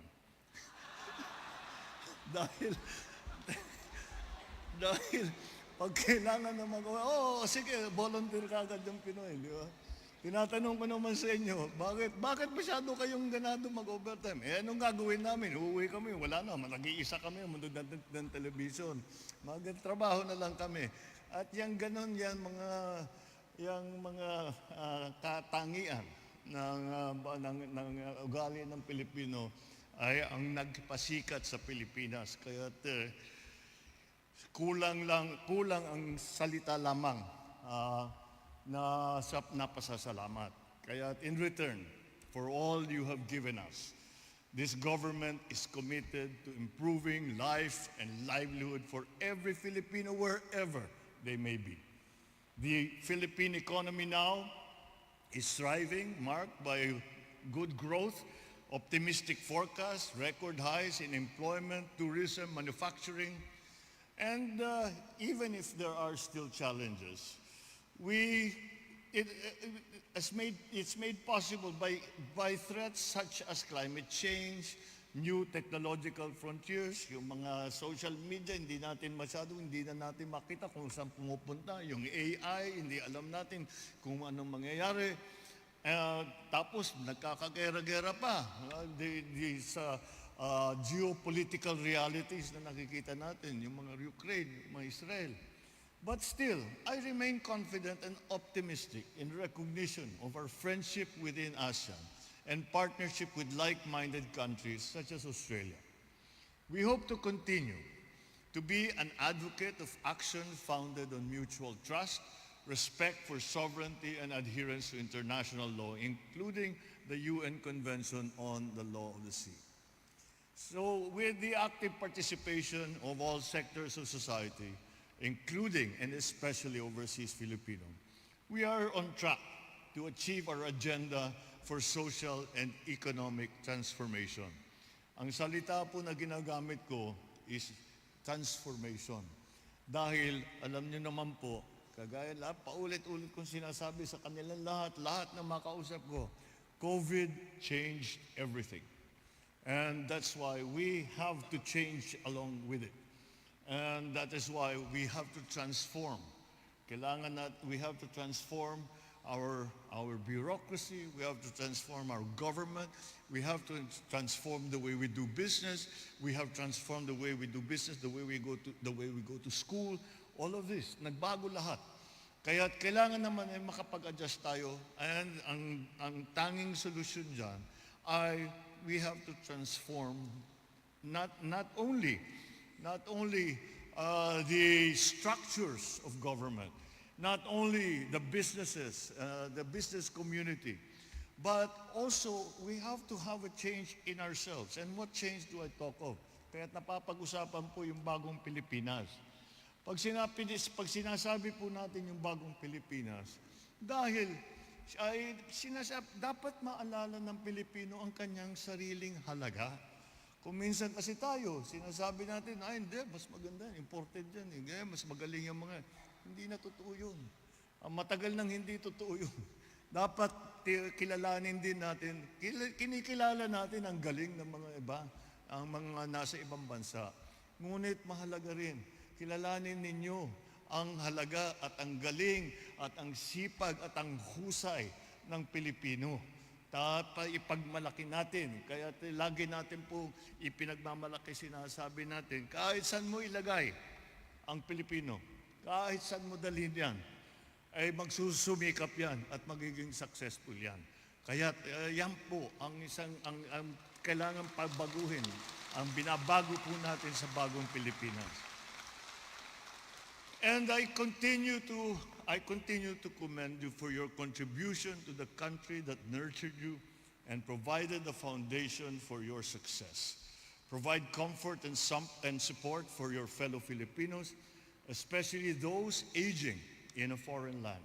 dahil pag kailangan na sige, volunteer ka agad yung Pinoy, di ba? Tinatanong ko naman sa inyo, bakit masyado kayong ganado mag-overtime? Anong gagawin namin? Uuwi kami, wala na, nag-iisa kami, manood ng television. Magtrabaho na lang kami. At yung ganon, mga katangian ng ugali ng Pilipino ay ang nagpasikat sa Pilipinas. Kaya kulang ang salita lamang na pasasalamat. Kaya in return for all you have given us, this government is committed to improving life and livelihood for every Filipino wherever they may be. The Philippine economy now is thriving, marked by good growth, optimistic forecasts, record highs in employment, tourism, manufacturing, and even if there are still challenges, it's made possible by threats such as climate change, new technological frontiers, yung mga social media, hindi na natin makita kung saan pumupunta, yung AI, hindi alam natin kung anong mangyayari. Tapos nagkakagera-gera pa sa geopolitical realities na nakikita natin, yung mga Ukraine, yung mga Israel. But still, I remain confident and optimistic in recognition of our friendship within ASEAN and partnership with like-minded countries such as Australia. We hope to continue to be an advocate of action founded on mutual trust, respect for sovereignty, and adherence to international law, including the UN Convention on the Law of the Sea. So, with the active participation of all sectors of society, including and especially overseas Filipino, we are on track to achieve our agenda for social and economic transformation. Ang salita po na ginagamit ko is transformation. Dahil alam niyo naman po, kagaya paulit-ulit kong sinasabi sa kanilang lahat na makausap ko, COVID changed everything. And that's why we have to change along with it. And that is why we have to transform. We have to transform our bureaucracy, we have to transform our government, we have to transform the way we do business, we have transformed the way we do business, the way we go to school, all of this, nagbago lahat. Kaya kailangan naman ay makapag-adjust tayo, and ang tanging solusyon diyan ay we have to transform not only the structures of government, not only the businesses, the business community, but also we have to have a change in ourselves. And what change do I talk of? Kaya napapag-usapan po yung bagong Pilipinas. Pag sinasabi po natin yung bagong Pilipinas, dahil dapat maalala ng Pilipino ang kanyang sariling halaga. Kung minsan kasi tayo, sinasabi natin, hindi, mas maganda, imported yan, mas magaling yung mga, hindi na totoo yun. Matagal nang hindi totoo yun. Dapat kilalanin din natin, kinikilala natin ang galing ng mga iba, ang mga nasa ibang bansa. Ngunit mahalaga rin, kilalanin ninyo ang halaga at ang galing at ang sipag at ang husay ng Pilipino. Ipagmalaki natin. Kaya lagi natin po ipinagmamalaki, sinasabi natin, kahit saan mo ilagay ang Pilipino, kahit saan mo dalhin yan, ay magsusumikap yan at magiging successful yan. Kaya yan po ang kailangan pagbaguhin, ang binabago po natin sa bagong Pilipinas. And I continue to commend you for your contribution to the country that nurtured you and provided the foundation for your success. Provide comfort and support for your fellow Filipinos, especially those aging in a foreign land.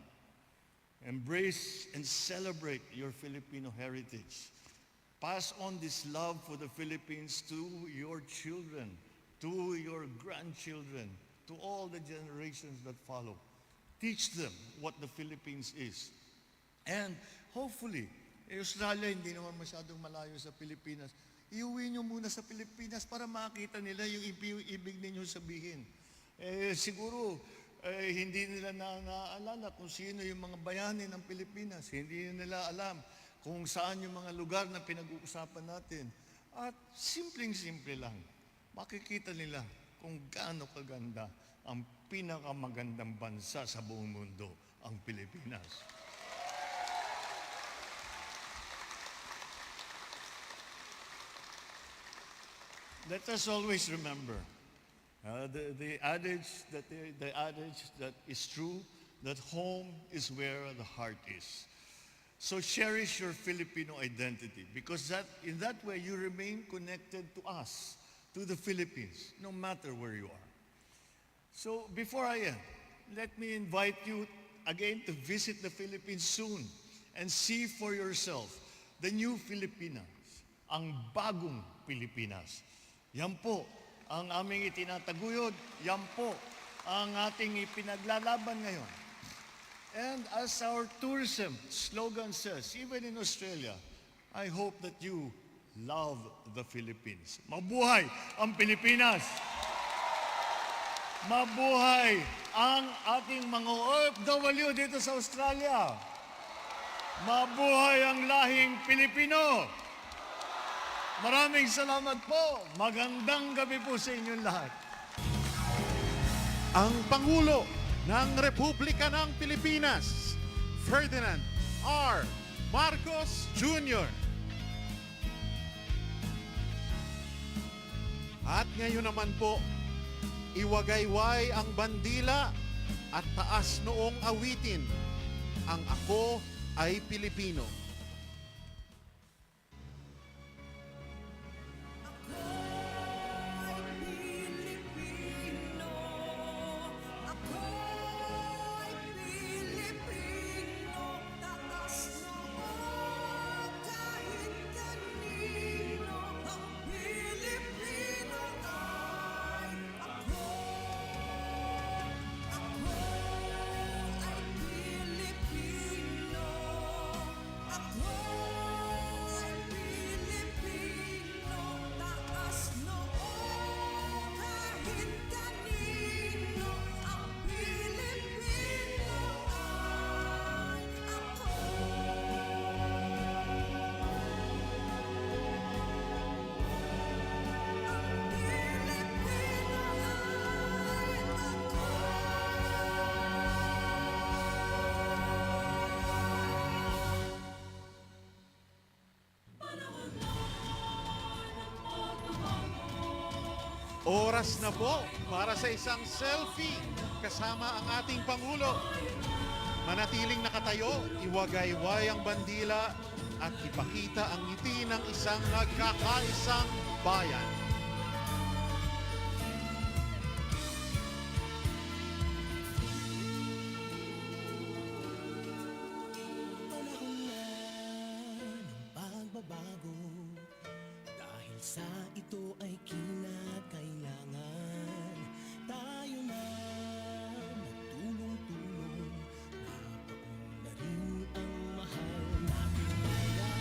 Embrace and celebrate your Filipino heritage. Pass on this love for the Philippines to your children, to your grandchildren, to all the generations that follow. Teach them what the Philippines is. And hopefully, Australia hindi naman masyadong malayo sa Pilipinas. Iuwi nyo muna sa Pilipinas para makita nila yung ibig ninyo sabihin. Siguro, hindi nila naaalala kung sino yung mga bayani ng Pilipinas. Hindi nila alam kung saan yung mga lugar na pinag-uusapan natin. At simpleng-simple lang, makikita nila kung gaano kaganda ang pinakamagandang bansa sa buong mundo, ang Pilipinas. Let us always remember the adage that is true, that home is where the heart is. So cherish your Filipino identity, because in that way you remain connected to us, to the Philippines, no matter where you are. So before I end, let me invite you again to visit the Philippines soon and see for yourself the new Filipinas, ang bagong Pilipinas. Yan po ang aming itinataguyod, yan po ang ating ipinaglalaban ngayon. And as our tourism slogan says, even in Australia, I hope that you love the Philippines. Mabuhay ang Pilipinas! Mabuhay ang ating mga OFW dito sa Australia! Mabuhay ang lahing Pilipino! Maraming salamat po. Magandang gabi po sa inyong lahat. Ang Pangulo ng Republika ng Pilipinas, Ferdinand R. Marcos Jr. At ngayon naman po, iwagayway ang bandila at taas noong awitin, ang Ako ay Pilipino. Oras na po para sa isang selfie kasama ang ating Pangulo. Manatiling nakatayo, iwagayway ang bandila at ipakita ang ngiti ng isang nagkakaisang bayan. Panahon na ng pagbabago, dahil sa ito ay kinakailangan tayo na magtulong-tulong, napaunlarin ang mahal nating bayan.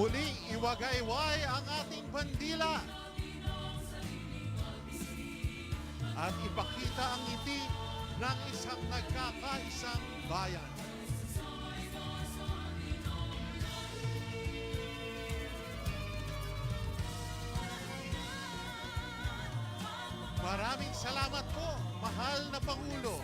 Muli, iwagayway ang ating bandila. At ipakita ang ngiti ng isang nagkakaisang bayan. Maraming salamat po, mahal na Pangulo.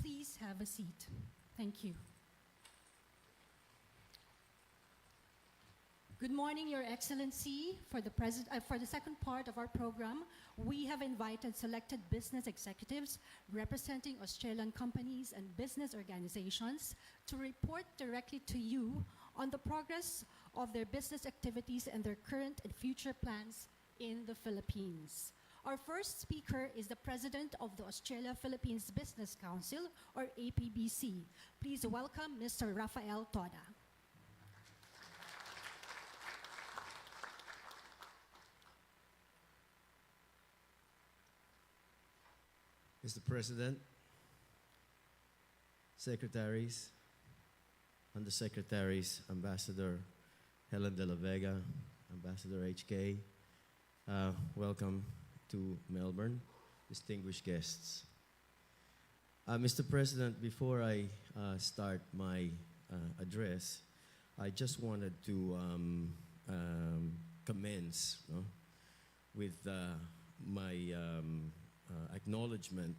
Please have a seat. Thank you. Good morning, Your Excellency. For the second part of our program, we have invited selected business executives representing Australian companies and business organizations to report directly to you on the progress of their business activities and their current and future plans in the Philippines. Our first speaker is the President of the Australia-Philippines Business Council, or APBC. Please welcome Mr. Rafael Toda. Mr. President, Secretaries, Undersecretaries, Ambassador Helen de la Vega, Ambassador HK, welcome to Melbourne, distinguished guests. Mr. President, before I start my address, I just wanted to commence with my acknowledgement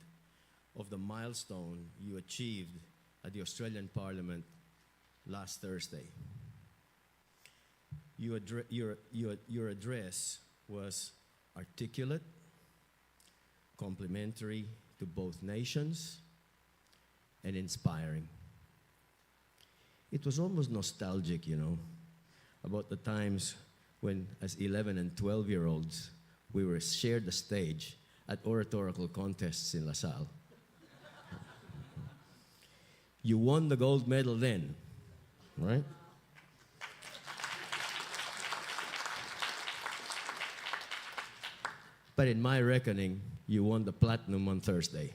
of the milestone you achieved at the Australian Parliament last Thursday. Your address was articulate, complimentary to both nations, and inspiring. It was almost nostalgic, about the times when, as 11 and 12-year-olds, we were shared the stage at oratorical contests in LaSalle. You won the gold medal then, right? But in my reckoning, you won the platinum on Thursday.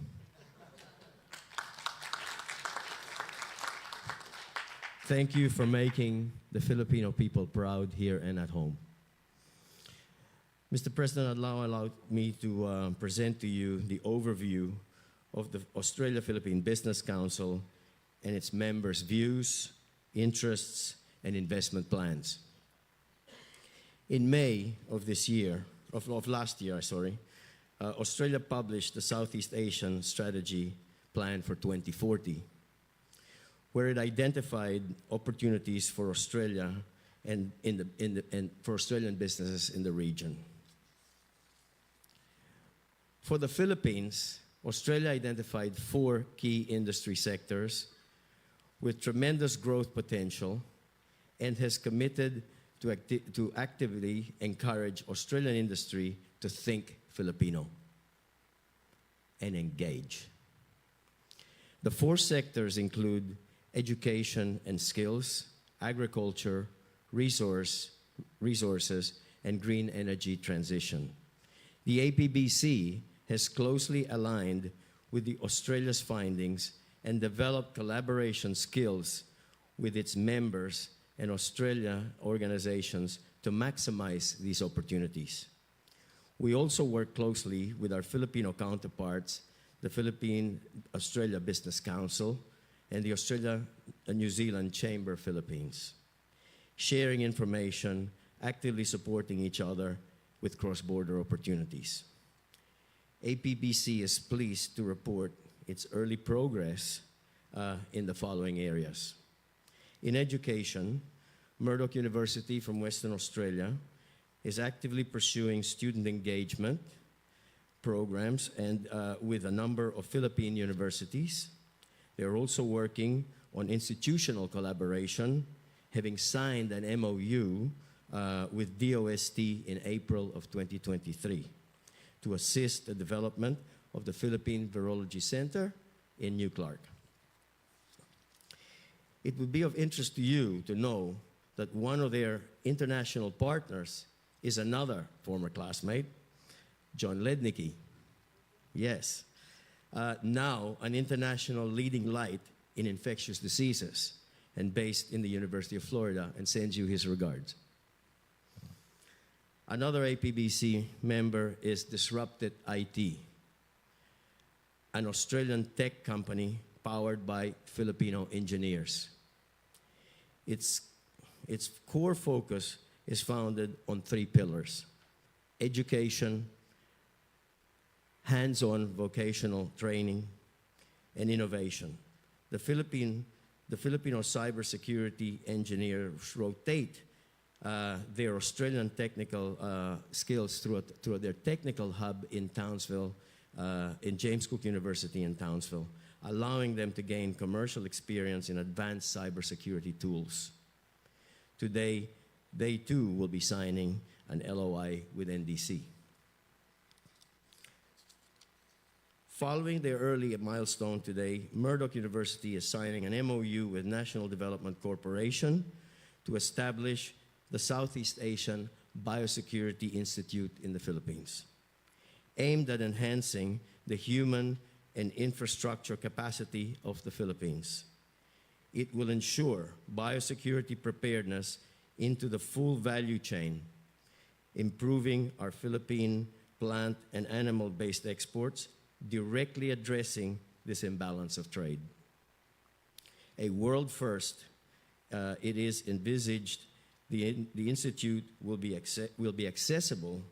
Thank you for making the Filipino people proud here and at home. Mr. President, allow me to present to you the overview of the Australia-Philippine Business Council and its members' views, interests, and investment plans. In May of last year, Australia published the Southeast Asian Strategy Plan for 2040, where it identified opportunities for Australia and for Australian businesses in the region. For the Philippines, Australia identified 4 key industry sectors with tremendous growth potential and has committed to actively encourage Australian industry to think Filipino and engage. The four sectors include education and skills, agriculture, resources, and green energy transition. The APBC has closely aligned with the Australia's findings and developed collaboration skills with its members and Australia organizations to maximize these opportunities. We also work closely with our Filipino counterparts, the Philippine-Australia Business Council and the Australia-New Zealand Chamber Philippines, sharing information, actively supporting each other with cross-border opportunities. APBC is pleased to report its early progress in the following areas. In education, Murdoch University from Western Australia is actively pursuing student engagement programs and with a number of Philippine universities. They are also working on institutional collaboration, having signed an MOU with DOST in April of 2023 to assist the development of the Philippine Virology Center in New Clark. It would be of interest to you to know that one of their international partners is another former classmate, John Lednicki. Yes, now an international leading light in infectious diseases and based in the University of Florida, and sends you his regards. Another APBC member is Disrupted IT, an Australian tech company powered by Filipino engineers. Its core focus is founded on three pillars: education, hands-on vocational training, and innovation. The Filipino cybersecurity engineers rotate their Australian technical skills through their technical hub in Townsville, in James Cook University in Townsville, allowing them to gain commercial experience in advanced cybersecurity tools. Today, they too will be signing an LOI with NDC. Following their early milestone today, Murdoch University is signing an MOU with National Development Corporation to establish the Southeast Asian Biosecurity Institute in the Philippines, aimed at enhancing the human and infrastructure capacity of the Philippines. It will ensure biosecurity preparedness into the full value chain, improving our Philippine plant and animal-based exports, directly addressing this imbalance of trade. A world first, it is envisaged the Institute will be accessible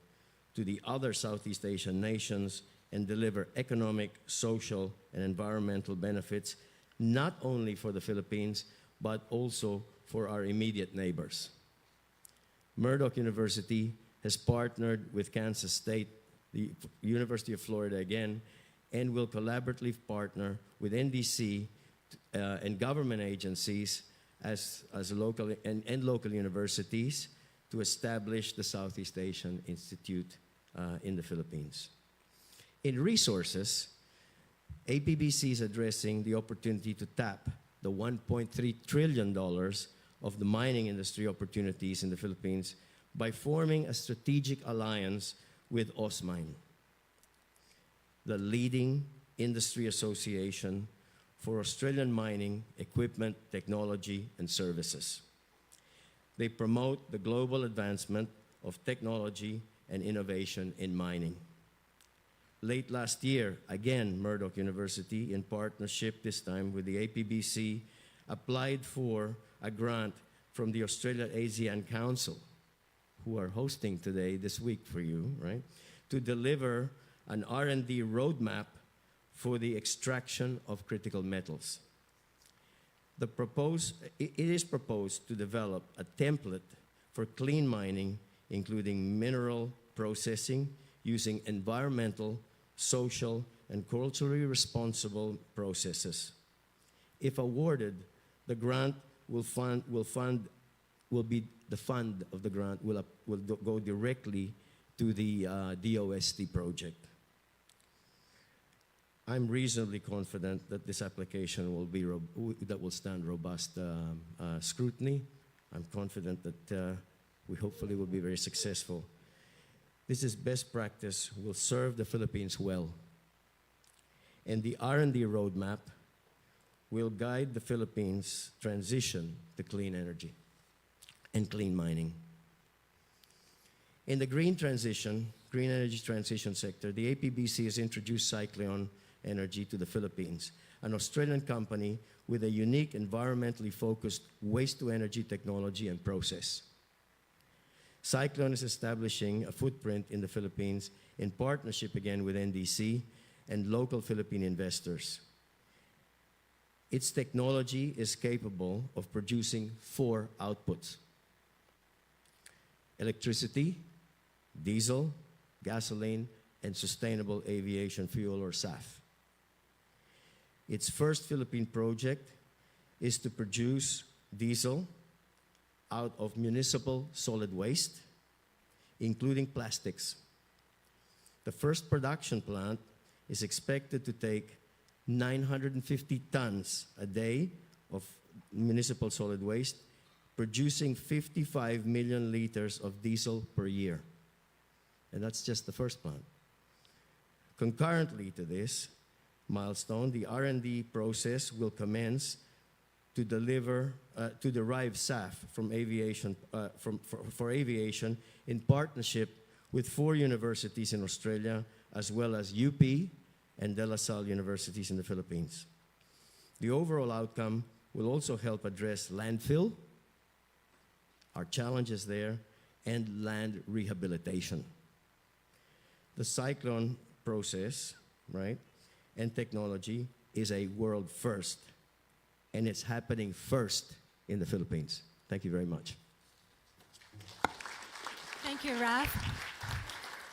to the other Southeast Asian nations and deliver economic, social, and environmental benefits, not only for the Philippines, but also for our immediate neighbors. Murdoch University has partnered with Kansas State, the University of Florida again, and will collaboratively partner with NDC and government agencies as local and local universities to establish the Southeast Asian Institute in the Philippines. In resources, APBC is addressing the opportunity to tap the $1.3 trillion of the mining industry opportunities in the Philippines by forming a strategic alliance with OSMINE, the leading industry association for Australian mining, equipment, technology, and services. They promote the global advancement of technology and innovation in mining. Late last year, again, Murdoch University, in partnership this time with the APBC, applied for a grant from the Australia-ASEAN Council, who are hosting today, this week for you, right, to deliver an R&D roadmap for the extraction of critical metals. It is proposed to develop a template for clean mining, including mineral processing, using environmental, social, and culturally responsible processes. If awarded, The grant will be the fund of the grant will go directly to the DOST project. I'm reasonably confident that this application will stand robust scrutiny. I'm confident that we hopefully will be very successful. This is best practice, will serve the Philippines well. And the R&D roadmap will guide the Philippines' transition to clean energy and clean mining. In the green energy transition sector, the APBC has introduced Cyclone Energy to the Philippines, an Australian company with a unique environmentally focused waste-to-energy technology and process. Cyclone is establishing a footprint in the Philippines in partnership again with NDC and local Philippine investors. Its technology is capable of producing 4 outputs: electricity, diesel, gasoline, and sustainable aviation fuel, or SAF. Its first Philippine project is to produce diesel out of municipal solid waste, including plastics. The first production plant is expected to take 950 tons a day of municipal solid waste, producing 55 million liters of diesel per year. And that's just the first plant. Concurrently to this milestone, the R&D process will commence to derive SAF from aviation, for aviation in partnership with 4 universities in Australia, as well as UP and De La Salle universities in the Philippines. The overall outcome will also help address landfill, our challenges there, and land rehabilitation. The Cyclone process, right, and technology is a world first, and it's happening first in the Philippines. Thank you very much. Thank you, Raf.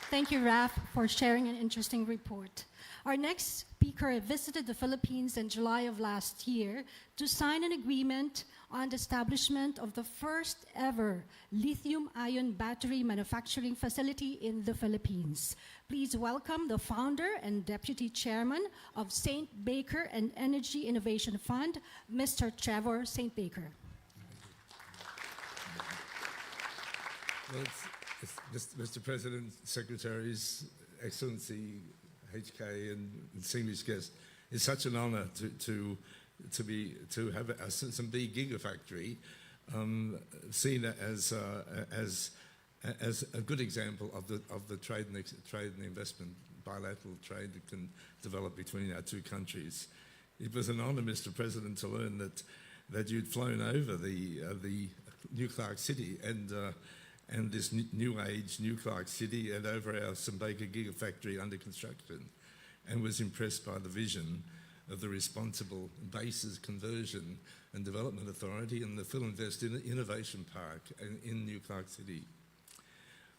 Thank you, Raf, for sharing an interesting report. Our next speaker visited the Philippines in July of last year to sign an agreement on the establishment of the first ever lithium-ion battery manufacturing facility in the Philippines. Please welcome the founder and deputy chairman of St. Baker and Energy Innovation Fund, Mr. Trevor St. Baker. Well, Mr. President, Secretaries, Excellency, HK, and distinguished guests, it's such an honor to have a Mozambique gigafactory seen as a good example of the trade and investment, bilateral trade that can develop between our 2 countries. It was an honor, Mr. President, to learn that you'd flown over the New Clark City and this new age New Clark City and over our Baker Gigafactory under construction, and was impressed by the vision of the Responsible Bases Conversion and Development Authority and the Philinvest Innovation Park in New Clark City.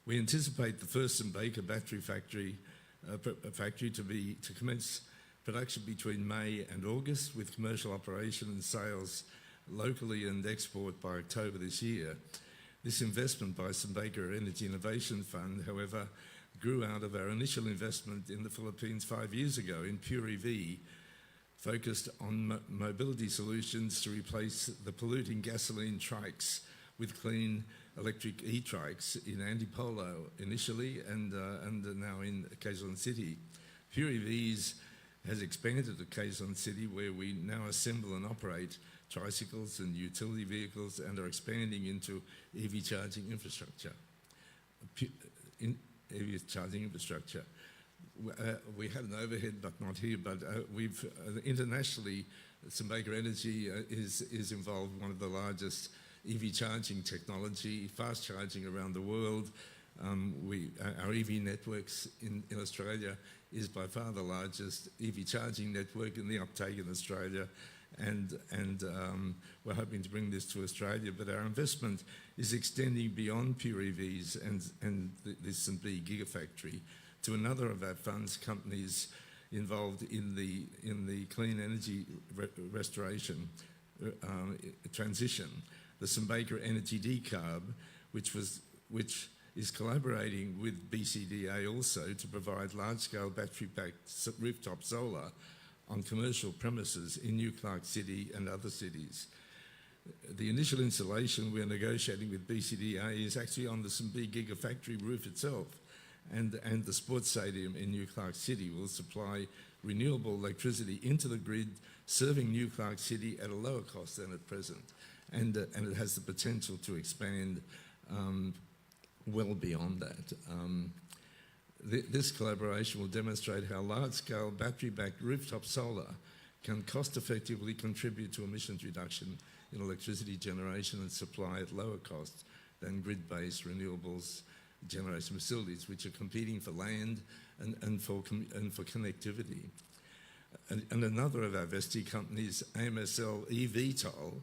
We anticipate the first Baker battery factory to commence production between May and August, with commercial operation and sales locally and export by October this year. This investment by Baker Energy Innovation Fund, however, grew out of our initial investment in the Philippines 5 years ago in Pure EV, focused on mobility solutions to replace the polluting gasoline trikes with clean electric e-trikes in Antipolo initially and now in Quezon City. Pure EVs has expanded to Quezon City, where we now assemble and operate tricycles and utility vehicles, and are expanding into EV charging infrastructure. We had an overhead, but not here. But we've internationally, Baker Energy is involved in one of the largest EV charging technology, fast charging around the world. Our EV networks in Australia is by far the largest EV charging network in the uptake in Australia. And we're hoping to bring this to Australia, but our investment is extending beyond pure EVs and this St. Gigafactory to another of our funds companies involved in the clean energy restoration, transition, the Sumbaker Energy Decarb, which is collaborating with BCDA also to provide large-scale battery-backed rooftop solar on commercial premises in New Clark City and other cities. The initial installation we're negotiating with BCDA is actually on the Sumbi Gigafactory roof itself, and the sports stadium in New Clark City will supply renewable electricity into the grid, serving New Clark City at a lower cost than at present. And it has the potential to expand well beyond that. This collaboration will demonstrate how large-scale battery-backed rooftop solar can cost-effectively contribute to emissions reduction in electricity generation and supply at lower cost than grid-based renewables generation facilities, which are competing for land and for connectivity. And another of our vested companies, AMSL eVTOL,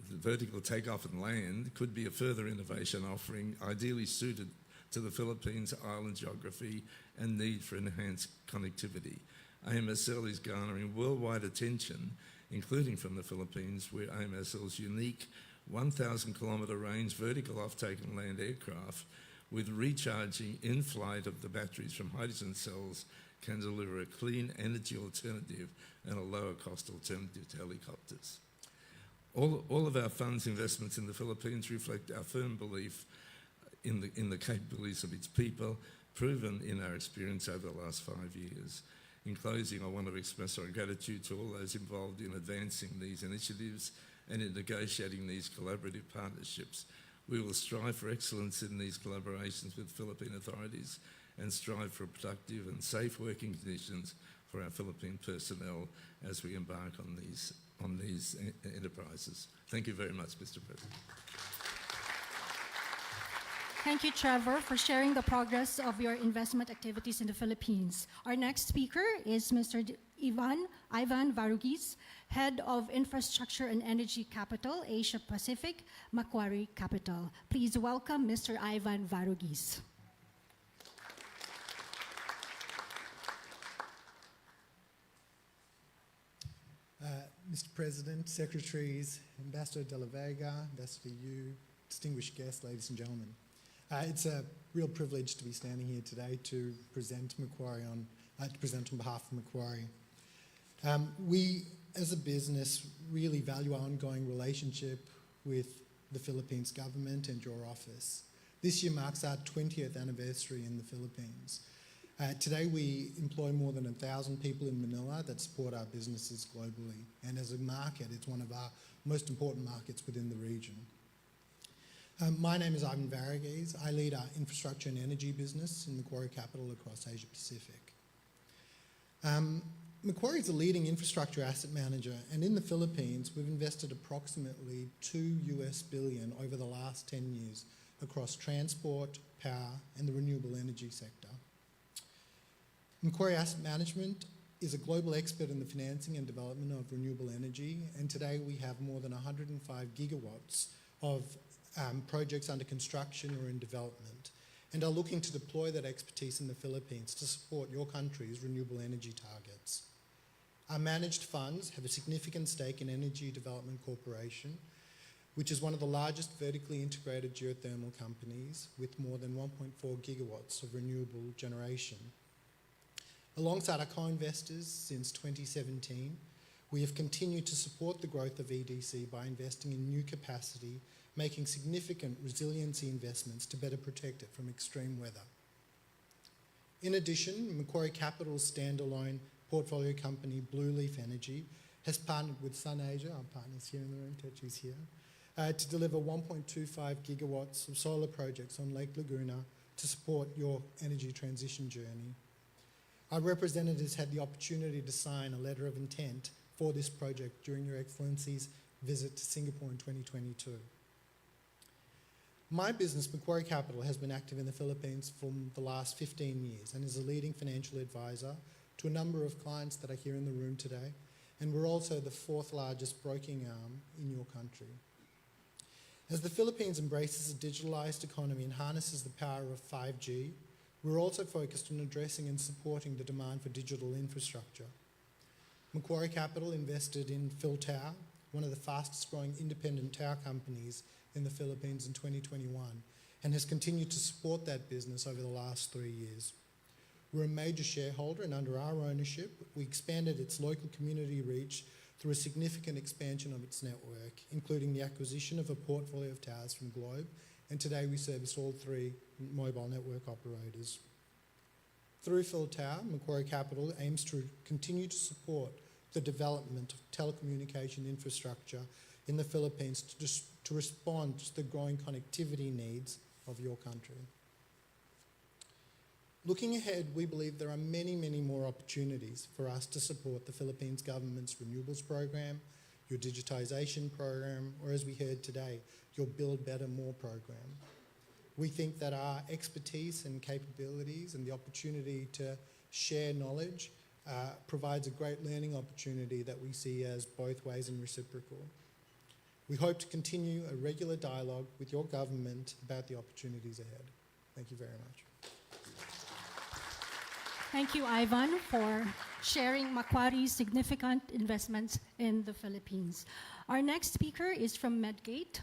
the vertical takeoff and land, could be a further innovation offering ideally suited to the Philippines' island geography and need for enhanced connectivity. AMSL is garnering worldwide attention, including from the Philippines, where AMSL's unique 1,000-kilometre range vertical off-take and land aircraft with recharging in flight of the batteries from hydrogen cells can deliver a clean energy alternative and a lower cost alternative to helicopters. All of our funds investments in the Philippines reflect our firm belief in the capabilities of its people, proven in our experience over the last 5 years. In closing, I want to express our gratitude to all those involved in advancing these initiatives and in negotiating these collaborative partnerships. We will strive for excellence in these collaborations with Philippine authorities and strive for productive and safe working conditions for our Philippine personnel as we embark on these enterprises. Thank you very much, Mr. President. Thank you, Trevor, for sharing the progress of your investment activities in the Philippines. Our next speaker is Mr. Ivan Varugis, Head of Infrastructure and Energy Capital, Asia Pacific, Macquarie Capital. Please welcome Mr. Ivan Varugis. Mr. President, Secretaries, Ambassador De La Vega, Ambassador Yu, distinguished guests, ladies and gentlemen. It's a real privilege to be standing here today to present on behalf of Macquarie. We, as a business, really value our ongoing relationship with the Philippines government and your office. This year marks our 20th anniversary in the Philippines. Today we employ more than 1,000 people in Manila that support our businesses globally. And as a market, it's one of our most important markets within the region. My name is Ivan Varugis. I lead our infrastructure and energy business in Macquarie Capital across Asia Pacific. Macquarie is a leading infrastructure asset manager, and in the Philippines, we've invested approximately $2 billion over the last 10 years across transport, power, and the renewable energy sector. Macquarie Asset Management is a global expert in the financing and development of renewable energy, and today we have more than 105 gigawatts of projects under construction or in development, and are looking to deploy that expertise in the Philippines to support your country's renewable energy targets. Our managed funds have a significant stake in Energy Development Corporation, which is one of the largest vertically integrated geothermal companies with more than 1.4 gigawatts of renewable generation. Alongside our co-investors since 2017, we have continued to support the growth of EDC by investing in new capacity, making significant resiliency investments to better protect it from extreme weather. In addition, Macquarie Capital's standalone portfolio company, Blue Leaf Energy, has partnered with SunAsia, our partners here in the room, Techu's here, to deliver 1.25 gigawatts of solar projects on Lake Laguna to support your energy transition journey. Our representatives had the opportunity to sign a letter of intent for this project during Your Excellency's visit to Singapore in 2022. My business, Macquarie Capital, has been active in the Philippines for the last 15 years and is a leading financial advisor to a number of clients that are here in the room today, and we're also the fourth largest broking arm in your country. As the Philippines embraces a digitalized economy and harnesses the power of 5G, we're also focused on addressing and supporting the demand for digital infrastructure. Macquarie Capital invested in PhilTower, one of the fastest growing independent tower companies in the Philippines in 2021, and has continued to support that business over the last 3 years. We're a major shareholder, and under our ownership, we expanded its local community reach through a significant expansion of its network, including the acquisition of a portfolio of towers from Globe, and today we service all 3 mobile network operators. Through Phil Tower, Macquarie Capital aims to continue to support the development of telecommunication infrastructure in the Philippines to respond to the growing connectivity needs of your country. Looking ahead, we believe there are many, many more opportunities for us to support the Philippines government's renewables program, your digitisation program, or as we heard today, your Build Better More program. We think that our expertise and capabilities and the opportunity to share knowledge provides a great learning opportunity that we see as both ways and reciprocal. We hope to continue a regular dialogue with your government about the opportunities ahead. Thank you very much. Thank you, Ivan, for sharing Macquarie's significant investments in the Philippines. Our next speaker is from Medgate,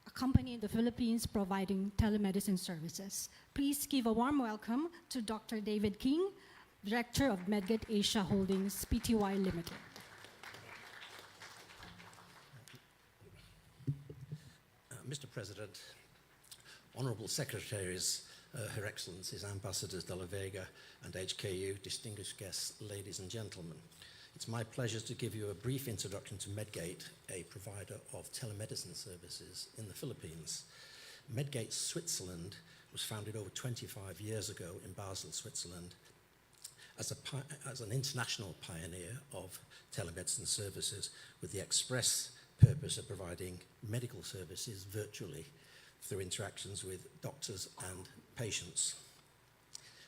a company in the Philippines providing telemedicine services. Please give a warm welcome to Dr. David King, Director of Medgate Asia Holdings Pty Limited. Mr. President, Honourable Secretaries, Her Excellencies Ambassadors de la Vega and HKU, distinguished guests, ladies and gentlemen. It's my pleasure to give you a brief introduction to Medgate, a provider of telemedicine services in the Philippines. Medgate Switzerland was founded over 25 years ago in Basel, Switzerland, as an international pioneer of telemedicine services with the express purpose of providing medical services virtually through interactions with doctors and patients.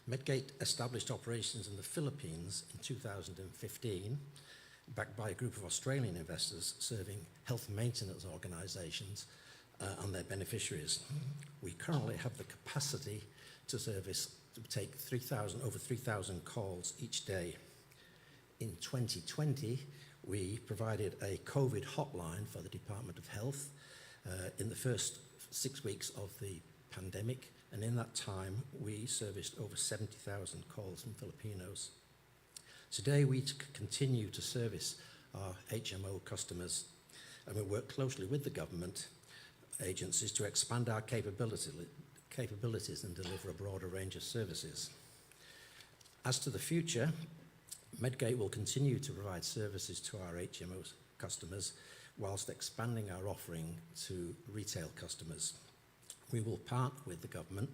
Medgate established operations in the Philippines in 2015, backed by a group of Australian investors serving health maintenance organisations and their beneficiaries. We currently have the capacity to take over 3,000 calls each day. In 2020, we provided a COVID hotline for the Department of Health in the first 6 weeks of the pandemic, and in that time we serviced over 70,000 calls from Filipinos. Today we continue to service our HMO customers, and we work closely with the government agencies to expand our capabilities and deliver a broader range of services. As to the future, Medgate will continue to provide services to our HMO customers whilst expanding our offering to retail customers. We will partner with the government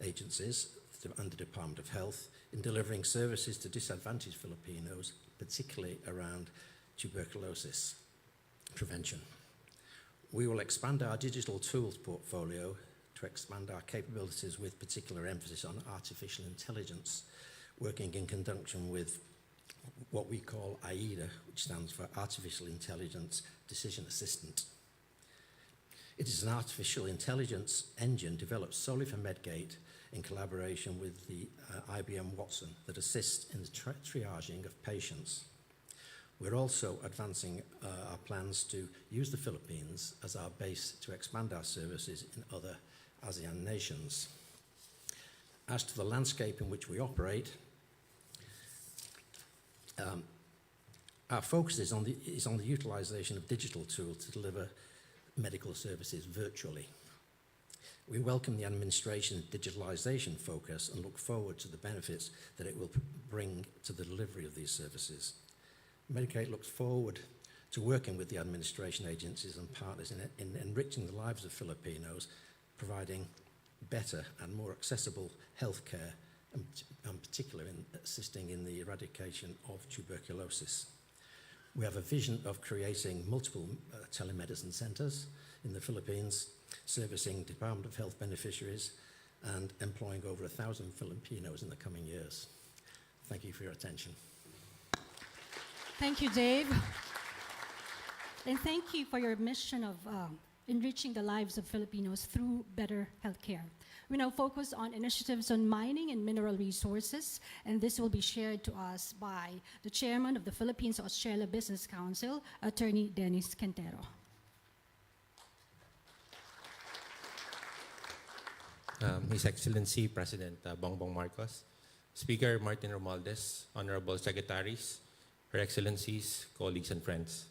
agencies and the Department of Health in delivering services to disadvantaged Filipinos, particularly around tuberculosis prevention. We will expand our digital tools portfolio to expand our capabilities with particular emphasis on artificial intelligence, working in conjunction with what we call AIDA, which stands for Artificial Intelligence Decision Assistant. It is an artificial intelligence engine developed solely for Medgate in collaboration with the IBM Watson that assists in the triaging of patients. We're also advancing our plans to use the Philippines as our base to expand our services in other ASEAN nations. As to the landscape in which we operate, our focus is on the utilisation of digital tools to deliver medical services virtually. We welcome the administration's digitalisation focus and look forward to the benefits that it will bring to the delivery of these services. Medgate looks forward to working with the administration agencies and partners in enriching the lives of Filipinos, providing better and more accessible healthcare, and particularly in assisting in the eradication of tuberculosis. We have a vision of creating multiple telemedicine centres in the Philippines, servicing Department of Health beneficiaries and employing over 1,000 Filipinos in the coming years. Thank you for your attention. Thank you, Dave. And thank you for your mission of enriching the lives of Filipinos through better healthcare. We now focus on initiatives on mining and mineral resources, and this will be shared to us by the chairman of the Philippines-Australia Business Council, Attorney Dennis Quintero. His Excellency President Bongbong Marcos, Speaker Martin Romualdez, Honorable Secretaries, Her Excellencies, colleagues and friends.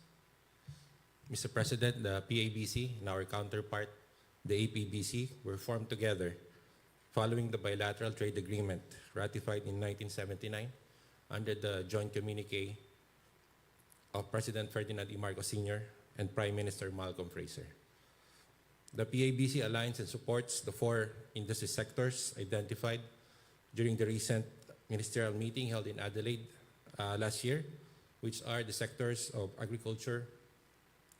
Mr. President, the PABC and our counterpart, the APBC, were formed together following the bilateral trade agreement ratified in 1979 under the joint communique of President Ferdinand E. Marcos Sr. and Prime Minister Malcolm Fraser. The PABC aligns and supports the 4 industry sectors identified during the recent ministerial meeting held in Adelaide last year, which are the sectors of agriculture,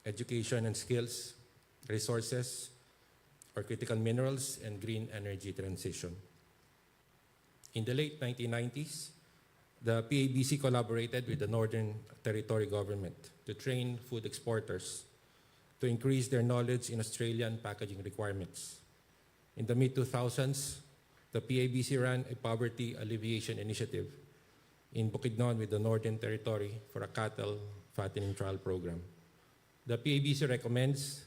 education and skills, resources, or critical minerals, and green energy transition. In the late 1990s, the PABC collaborated with the Northern Territory government to train food exporters to increase their knowledge in Australian packaging requirements. In the mid-2000s, the PABC ran a poverty alleviation initiative in Bukidnon with the Northern Territory for a cattle fattening trial program. The PABC recommends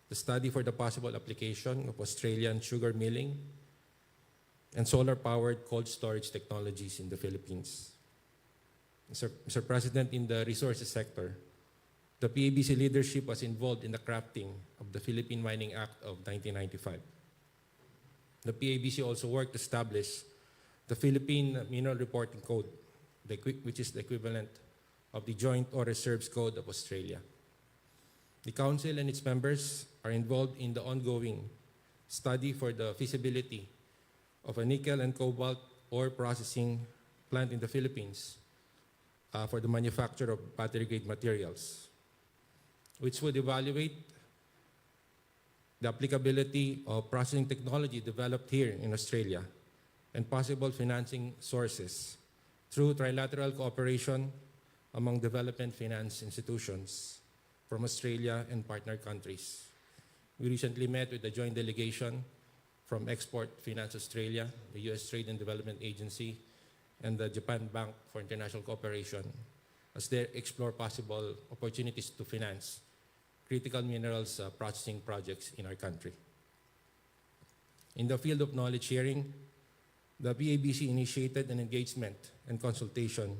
the study for the possible application of Australian sugar milling and solar-powered cold storage technologies in the Philippines. Mr. President, in the resources sector, the PABC leadership was involved in the crafting of the Philippine Mining Act of 1995. The PABC also worked to establish the Philippine Mineral Reporting Code, which is the equivalent of the Joint Ore Reserves Code of Australia. The Council and its members are involved in the ongoing study for the feasibility of a nickel and cobalt ore processing plant in the Philippines for the manufacture of battery-grade materials, which would evaluate the applicability of processing technology developed here in Australia and possible financing sources through trilateral cooperation among development finance institutions from Australia and partner countries. We recently met with a joint delegation from Export Finance Australia, the U.S. Trade and Development Agency, and the Japan Bank for International Cooperation as they explore possible opportunities to finance critical minerals processing projects in our country. In the field of knowledge sharing, the PABC initiated an engagement and consultation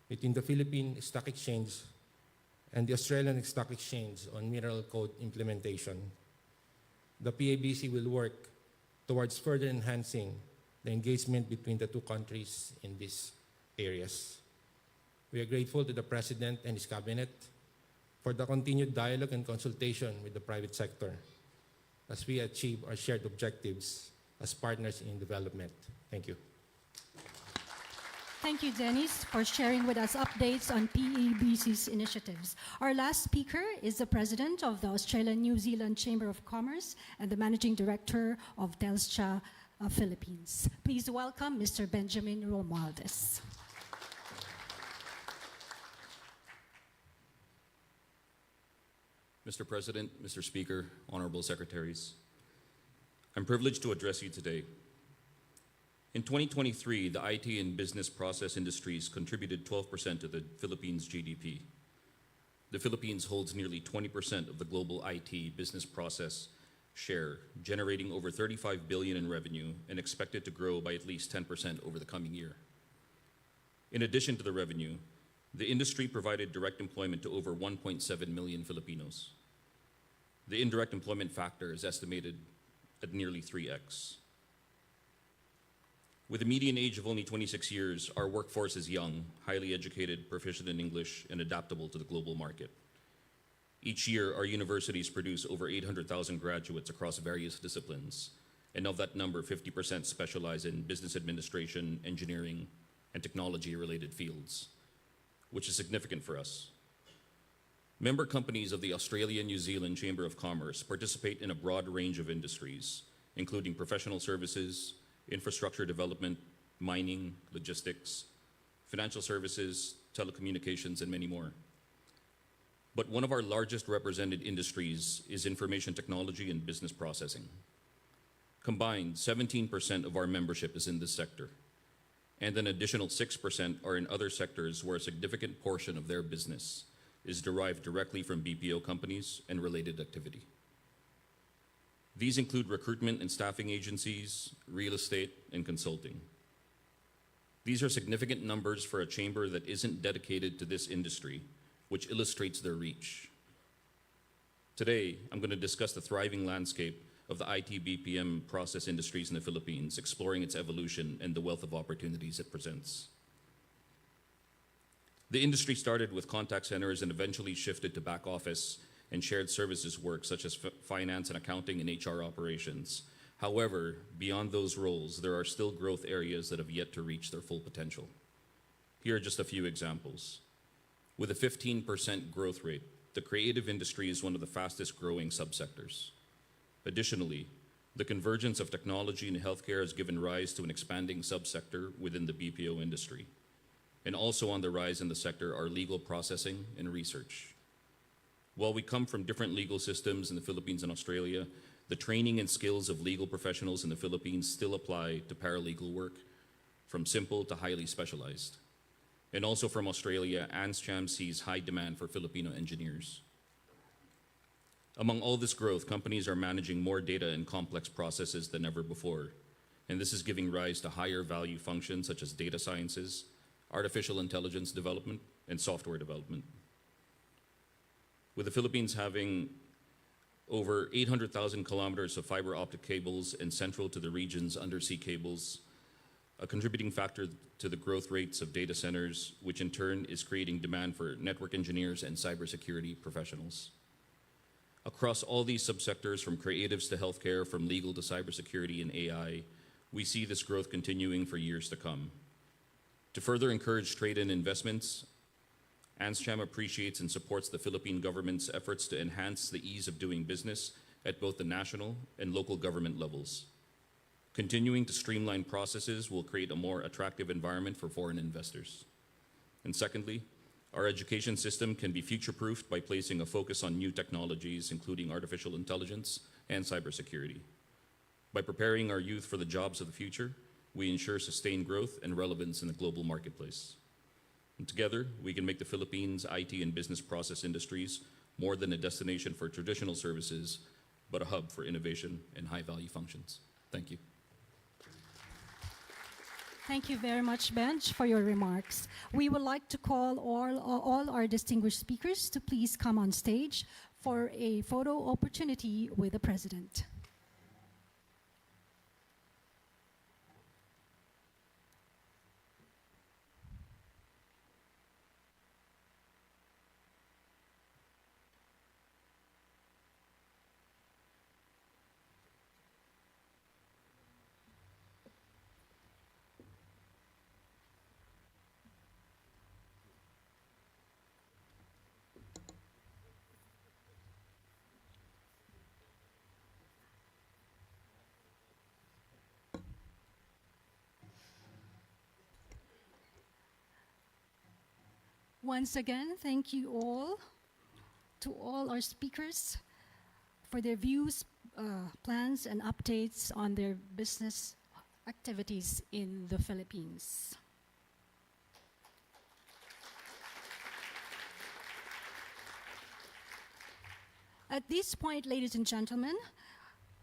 between the Philippine Stock Exchange and the Australian Stock Exchange on Mineral Code implementation. The PABC will work towards further enhancing the engagement between the two countries in these areas. We are grateful to the President and his Cabinet for the continued dialogue and consultation with the private sector as we achieve our shared objectives as partners in development. Thank you. Thank you, Dennis, for sharing with us updates on PABC's initiatives. Our last speaker is the President of the Australian-New Zealand Chamber of Commerce and the Managing Director of Telstra Philippines. Please welcome Mr. Benjamin Romualdez. Mr. President, Mr. Speaker, Honorable Secretaries, I'm privileged to address you today. In 2023, the IT and business process industries contributed 12% to the Philippines' GDP. The Philippines holds nearly 20% of the global IT business process share, generating over $35 billion in revenue and expected to grow by at least 10% over the coming year. In addition to the revenue, the industry provided direct employment to over 1.7 million Filipinos. The indirect employment factor is estimated at nearly 3x. With a median age of only 26 years, our workforce is young, highly educated, proficient in English, and adaptable to the global market. Each year, our universities produce over 800,000 graduates across various disciplines, and of that number, 50% specialize in business administration, engineering, and technology-related fields, which is significant for us. Member companies of the Australia-New Zealand Chamber of Commerce participate in a broad range of industries, including professional services, infrastructure development, mining, logistics, financial services, telecommunications, and many more. But one of our largest represented industries is information technology and business processing. Combined, 17% of our membership is in this sector, and an additional 6% are in other sectors where a significant portion of their business is derived directly from BPO companies and related activity. These include recruitment and staffing agencies, real estate, and consulting. These are significant numbers for a chamber that isn't dedicated to this industry, which illustrates their reach. Today, I'm going to discuss the thriving landscape of the IT BPM process industries in the Philippines, exploring its evolution and the wealth of opportunities it presents. The industry started with contact centers and eventually shifted to back office and shared services work such as finance and accounting and HR operations. However, beyond those roles, there are still growth areas that have yet to reach their full potential. Here are just a few examples. With a 15% growth rate, the creative industry is one of the fastest growing subsectors. Additionally, the convergence of technology and healthcare has given rise to an expanding subsector within the BPO industry. And also on the rise in the sector are legal processing and research. While we come from different legal systems in the Philippines and Australia, the training and skills of legal professionals in the Philippines still apply to paralegal work, from simple to highly specialized. And also from Australia, ANSCHAM sees high demand for Filipino engineers. Among all this growth, companies are managing more data and complex processes than ever before, and this is giving rise to higher value functions such as data sciences, artificial intelligence development, and software development. With the Philippines having over 800,000 kilometers of fiber optic cables and central to the region's undersea cables, a contributing factor to the growth rates of data centers, which in turn is creating demand for network engineers and cybersecurity professionals. Across all these subsectors, from creatives to healthcare, from legal to cybersecurity and AI, we see this growth continuing for years to come. To further encourage trade and investments, ANSCHAM appreciates and supports the Philippine government's efforts to enhance the ease of doing business at both the national and local government levels. Continuing to streamline processes will create a more attractive environment for foreign investors. And secondly, our education system can be future-proofed by placing a focus on new technologies, including artificial intelligence and cybersecurity. By preparing our youth for the jobs of the future, we ensure sustained growth and relevance in the global marketplace. And together, we can make the Philippines' IT and business process industries more than a destination for traditional services, but a hub for innovation and high-value functions. Thank you. Thank you very much, Benj, for your remarks. We would like to call all our distinguished speakers to please come on stage for a photo opportunity with the President. Once again, thank you all to all our speakers for their views, plans, and updates on their business activities in the Philippines. At this point, ladies and gentlemen,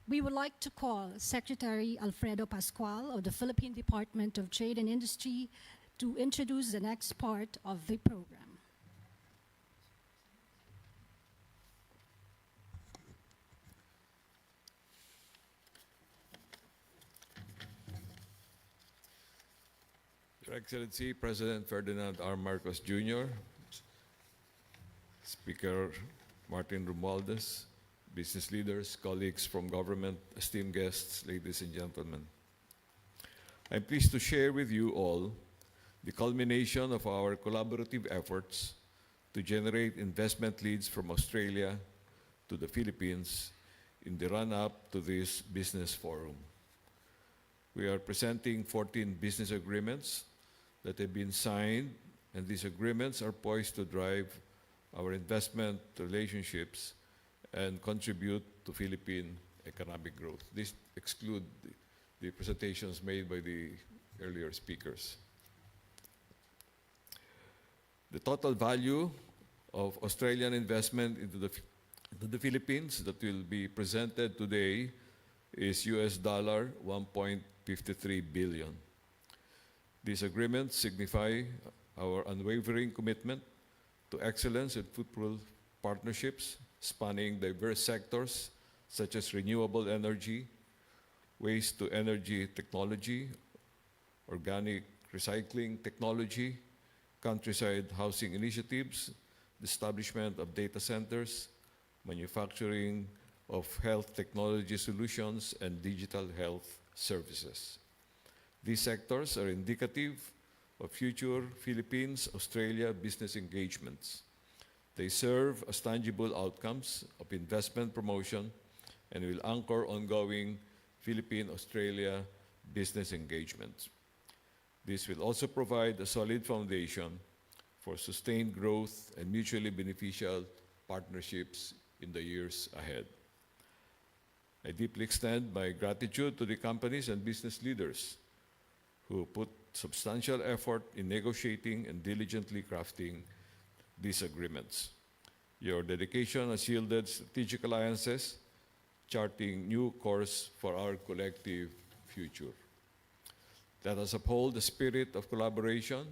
we would like to call Secretary Alfredo Pascual of the Philippine Department of Trade and Industry to introduce the next part of the program. Your Excellency, President Ferdinand R. Marcos Jr., Speaker Martin Romualdez, business leaders, colleagues from government, esteemed guests, ladies and gentlemen. I'm pleased to share with you all the culmination of our collaborative efforts to generate investment leads from Australia to the Philippines in the run-up to this business forum. We are presenting 14 business agreements that have been signed, and these agreements are poised to drive our investment relationships, and contribute to Philippine economic growth. This exclude the presentations made by the earlier speakers. The total value of Australian investment into the Philippines that will be presented today is US dollar 1.53 billion. These agreements signify our unwavering commitment to excellence and fruitful partnerships spanning diverse sectors such as renewable energy, waste-to-energy technology, organic recycling technology, countryside housing initiatives, the establishment of data centers, manufacturing of health technology solutions, and digital health services. These sectors are indicative of future Philippines-Australia business engagements. They serve as tangible outcomes of investment promotion and will anchor ongoing Philippine-Australia business engagements. This will also provide a solid foundation for sustained growth and mutually beneficial partnerships in the years ahead. I deeply extend my gratitude to the companies and business leaders who put substantial effort in negotiating and diligently crafting these agreements. Your dedication has yielded strategic alliances, charting new course for our collective future. Let us uphold the spirit of collaboration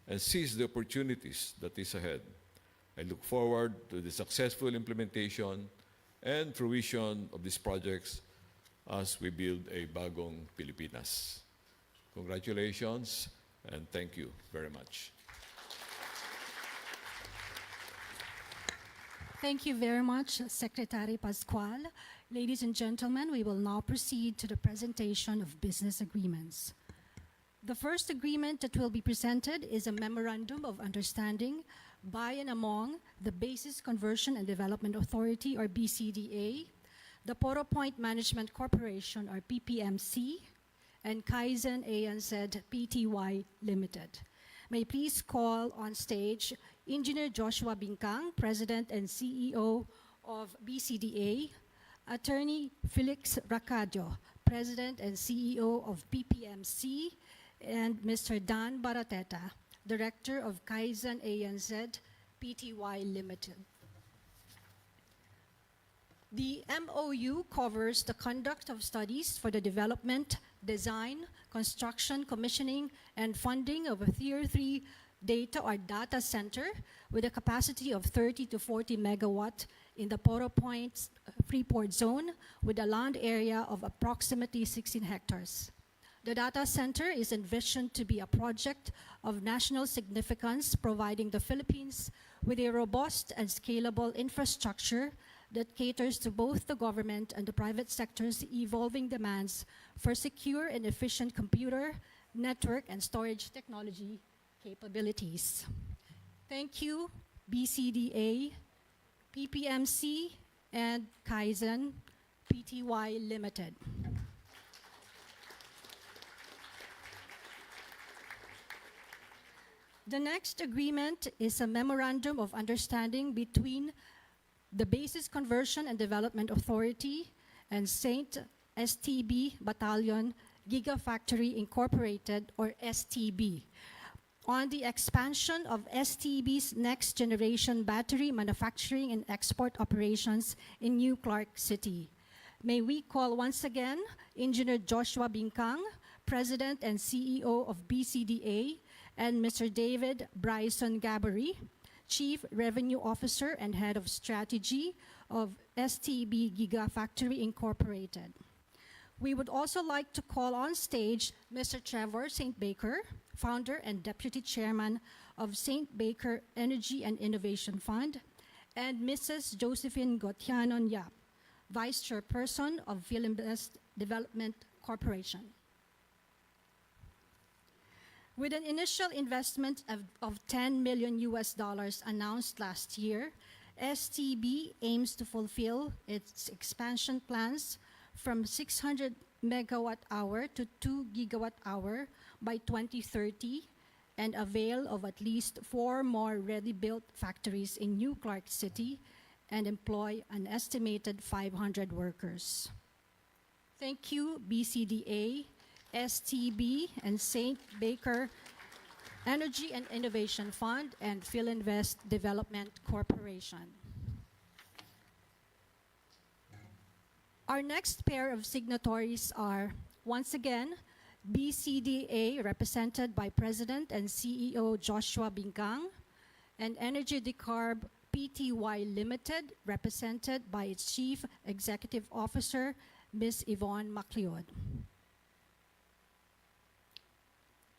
and seize the opportunities that is ahead. I look forward to the successful implementation and fruition of these projects as we build a bagong Pilipinas. Congratulations and thank you very much. Thank you very much, Secretary Pascual. Ladies and gentlemen, we will now proceed to the presentation of business agreements. The first agreement that will be presented is a Memorandum of Understanding by and among the Basis Conversion and Development Authority, or BCDA, the Poro Point Management Corporation, or PPMC, and Kaizen ANZ Pty Limited. May I please call on stage Engineer Joshua Bingkang, President and CEO of BCDA, Attorney Felix Racadio, President and CEO of PPMC, and Mr. Dan Barateta, Director of Kaizen ANZ Pty Limited. The MOU covers the conduct of studies for the development, design, construction, commissioning, and funding of a Tier 3 data center with a capacity of 30 to 40 megawatt in the Poro Point Freeport Zone with a land area of approximately 16 hectares. The data center is envisioned to be a project of national significance, providing the Philippines with a robust and scalable infrastructure that caters to both the government and the private sector's evolving demands for secure and efficient computer, network, and storage technology capabilities. Thank you, BCDA, PPMC, and Kaizen Pty Limited. The next agreement is a Memorandum of Understanding between the Basis Conversion and Development Authority and St. STB Battalion Gigafactory Incorporated, or STB, on the expansion of STB's next generation battery manufacturing and export operations in New Clark City. May we call once again Engineer Joshua Bingkang, President and CEO of BCDA, and Mr. David Bryson Gabbery, Chief Revenue Officer and Head of Strategy of STB Gigafactory Incorporated. We would also like to call on stage Mr. Trevor St. Baker, Founder and Deputy Chairman of St. Baker Energy and Innovation Fund, and Mrs. Josephine Gotianon Yap, Vice Chairperson of Philinvest Development Corporation. With an initial investment of $10 million announced last year, STB aims to fulfill its expansion plans from 600 megawatt hour to 2 gigawatt hour by 2030 and avail of at least 4 more ready-built factories in New Clark City and employ an estimated 500 workers. Thank you, BCDA, STB, and St. Baker Energy and Innovation Fund, and Philinvest Development Corporation. Our next pair of signatories are, once again, BCDA, represented by President and CEO Joshua Bingkang, and Energy Decarb Pty Limited, represented by its Chief Executive Officer, Ms. Yvonne Macleod.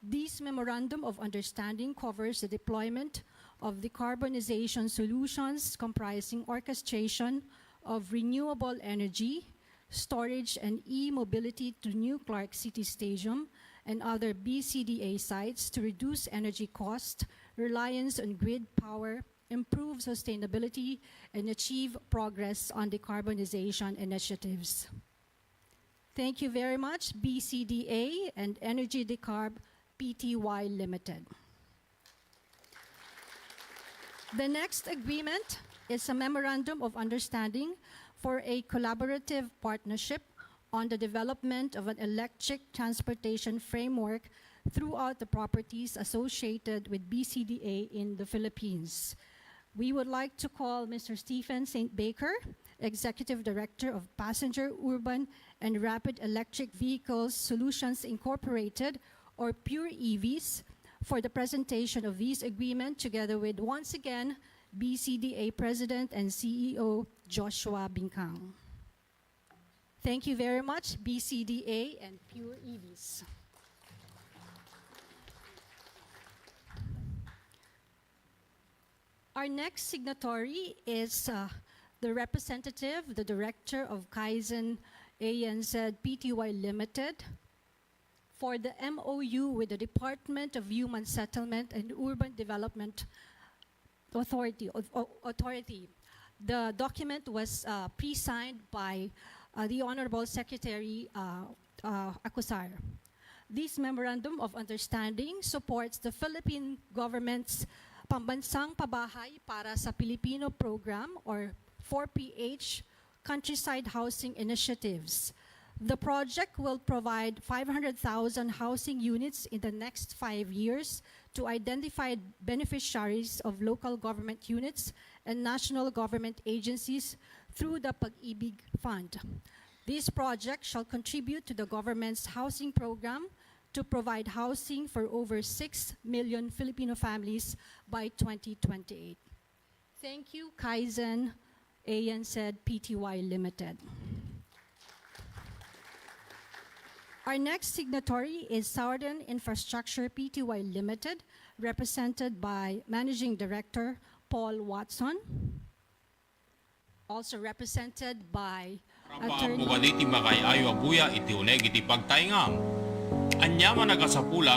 This Memorandum of Understanding covers the deployment of decarbonization solutions comprising orchestration of renewable energy, storage, and e-mobility to New Clark City Stadium and other BCDA sites to reduce energy cost, reliance on grid power, improve sustainability, and achieve progress on decarbonization initiatives. Thank you very much, BCDA and Energy Decarb Pty Limited. The next agreement is a Memorandum of Understanding for a collaborative partnership on the development of an electric transportation framework throughout the properties associated with BCDA in the Philippines. We would like to call Mr. Stephen St. Baker, Executive Director of Passenger, Urban, and Rapid Electric Vehicles Solutions Incorporated, or Pure EVs, for the presentation of this agreement, together with, once again, BCDA President and CEO Joshua Bingkang. Thank you very much, BCDA and Pure EVs. Our next signatory is the representative, the Director of Kaizen ANZ Pty Limited, for the MOU with the Department of Human Settlement and Urban Development Authority. The document was pre-signed by the Honorable Secretary Acusar. This Memorandum of Understanding supports the Philippine government's Pambansang Pabahay para sa Pilipino program, or 4PH, countryside housing initiatives. The project will provide 500,000 housing units in the next 5 years to identified beneficiaries of local government units and national government agencies through the Pag-ibig Fund. This project shall contribute to the government's housing program to provide housing for over 6 million Filipino families by 2028. Thank you, Kaizen ANZ Pty Limited. Our next signatory is Southern Infrastructure Pty Limited, represented by Managing Director Paul Watson, also represented by Attorney Iti magay ayo abuya iti uneg iti pagtaingam. Anya man nagasapulang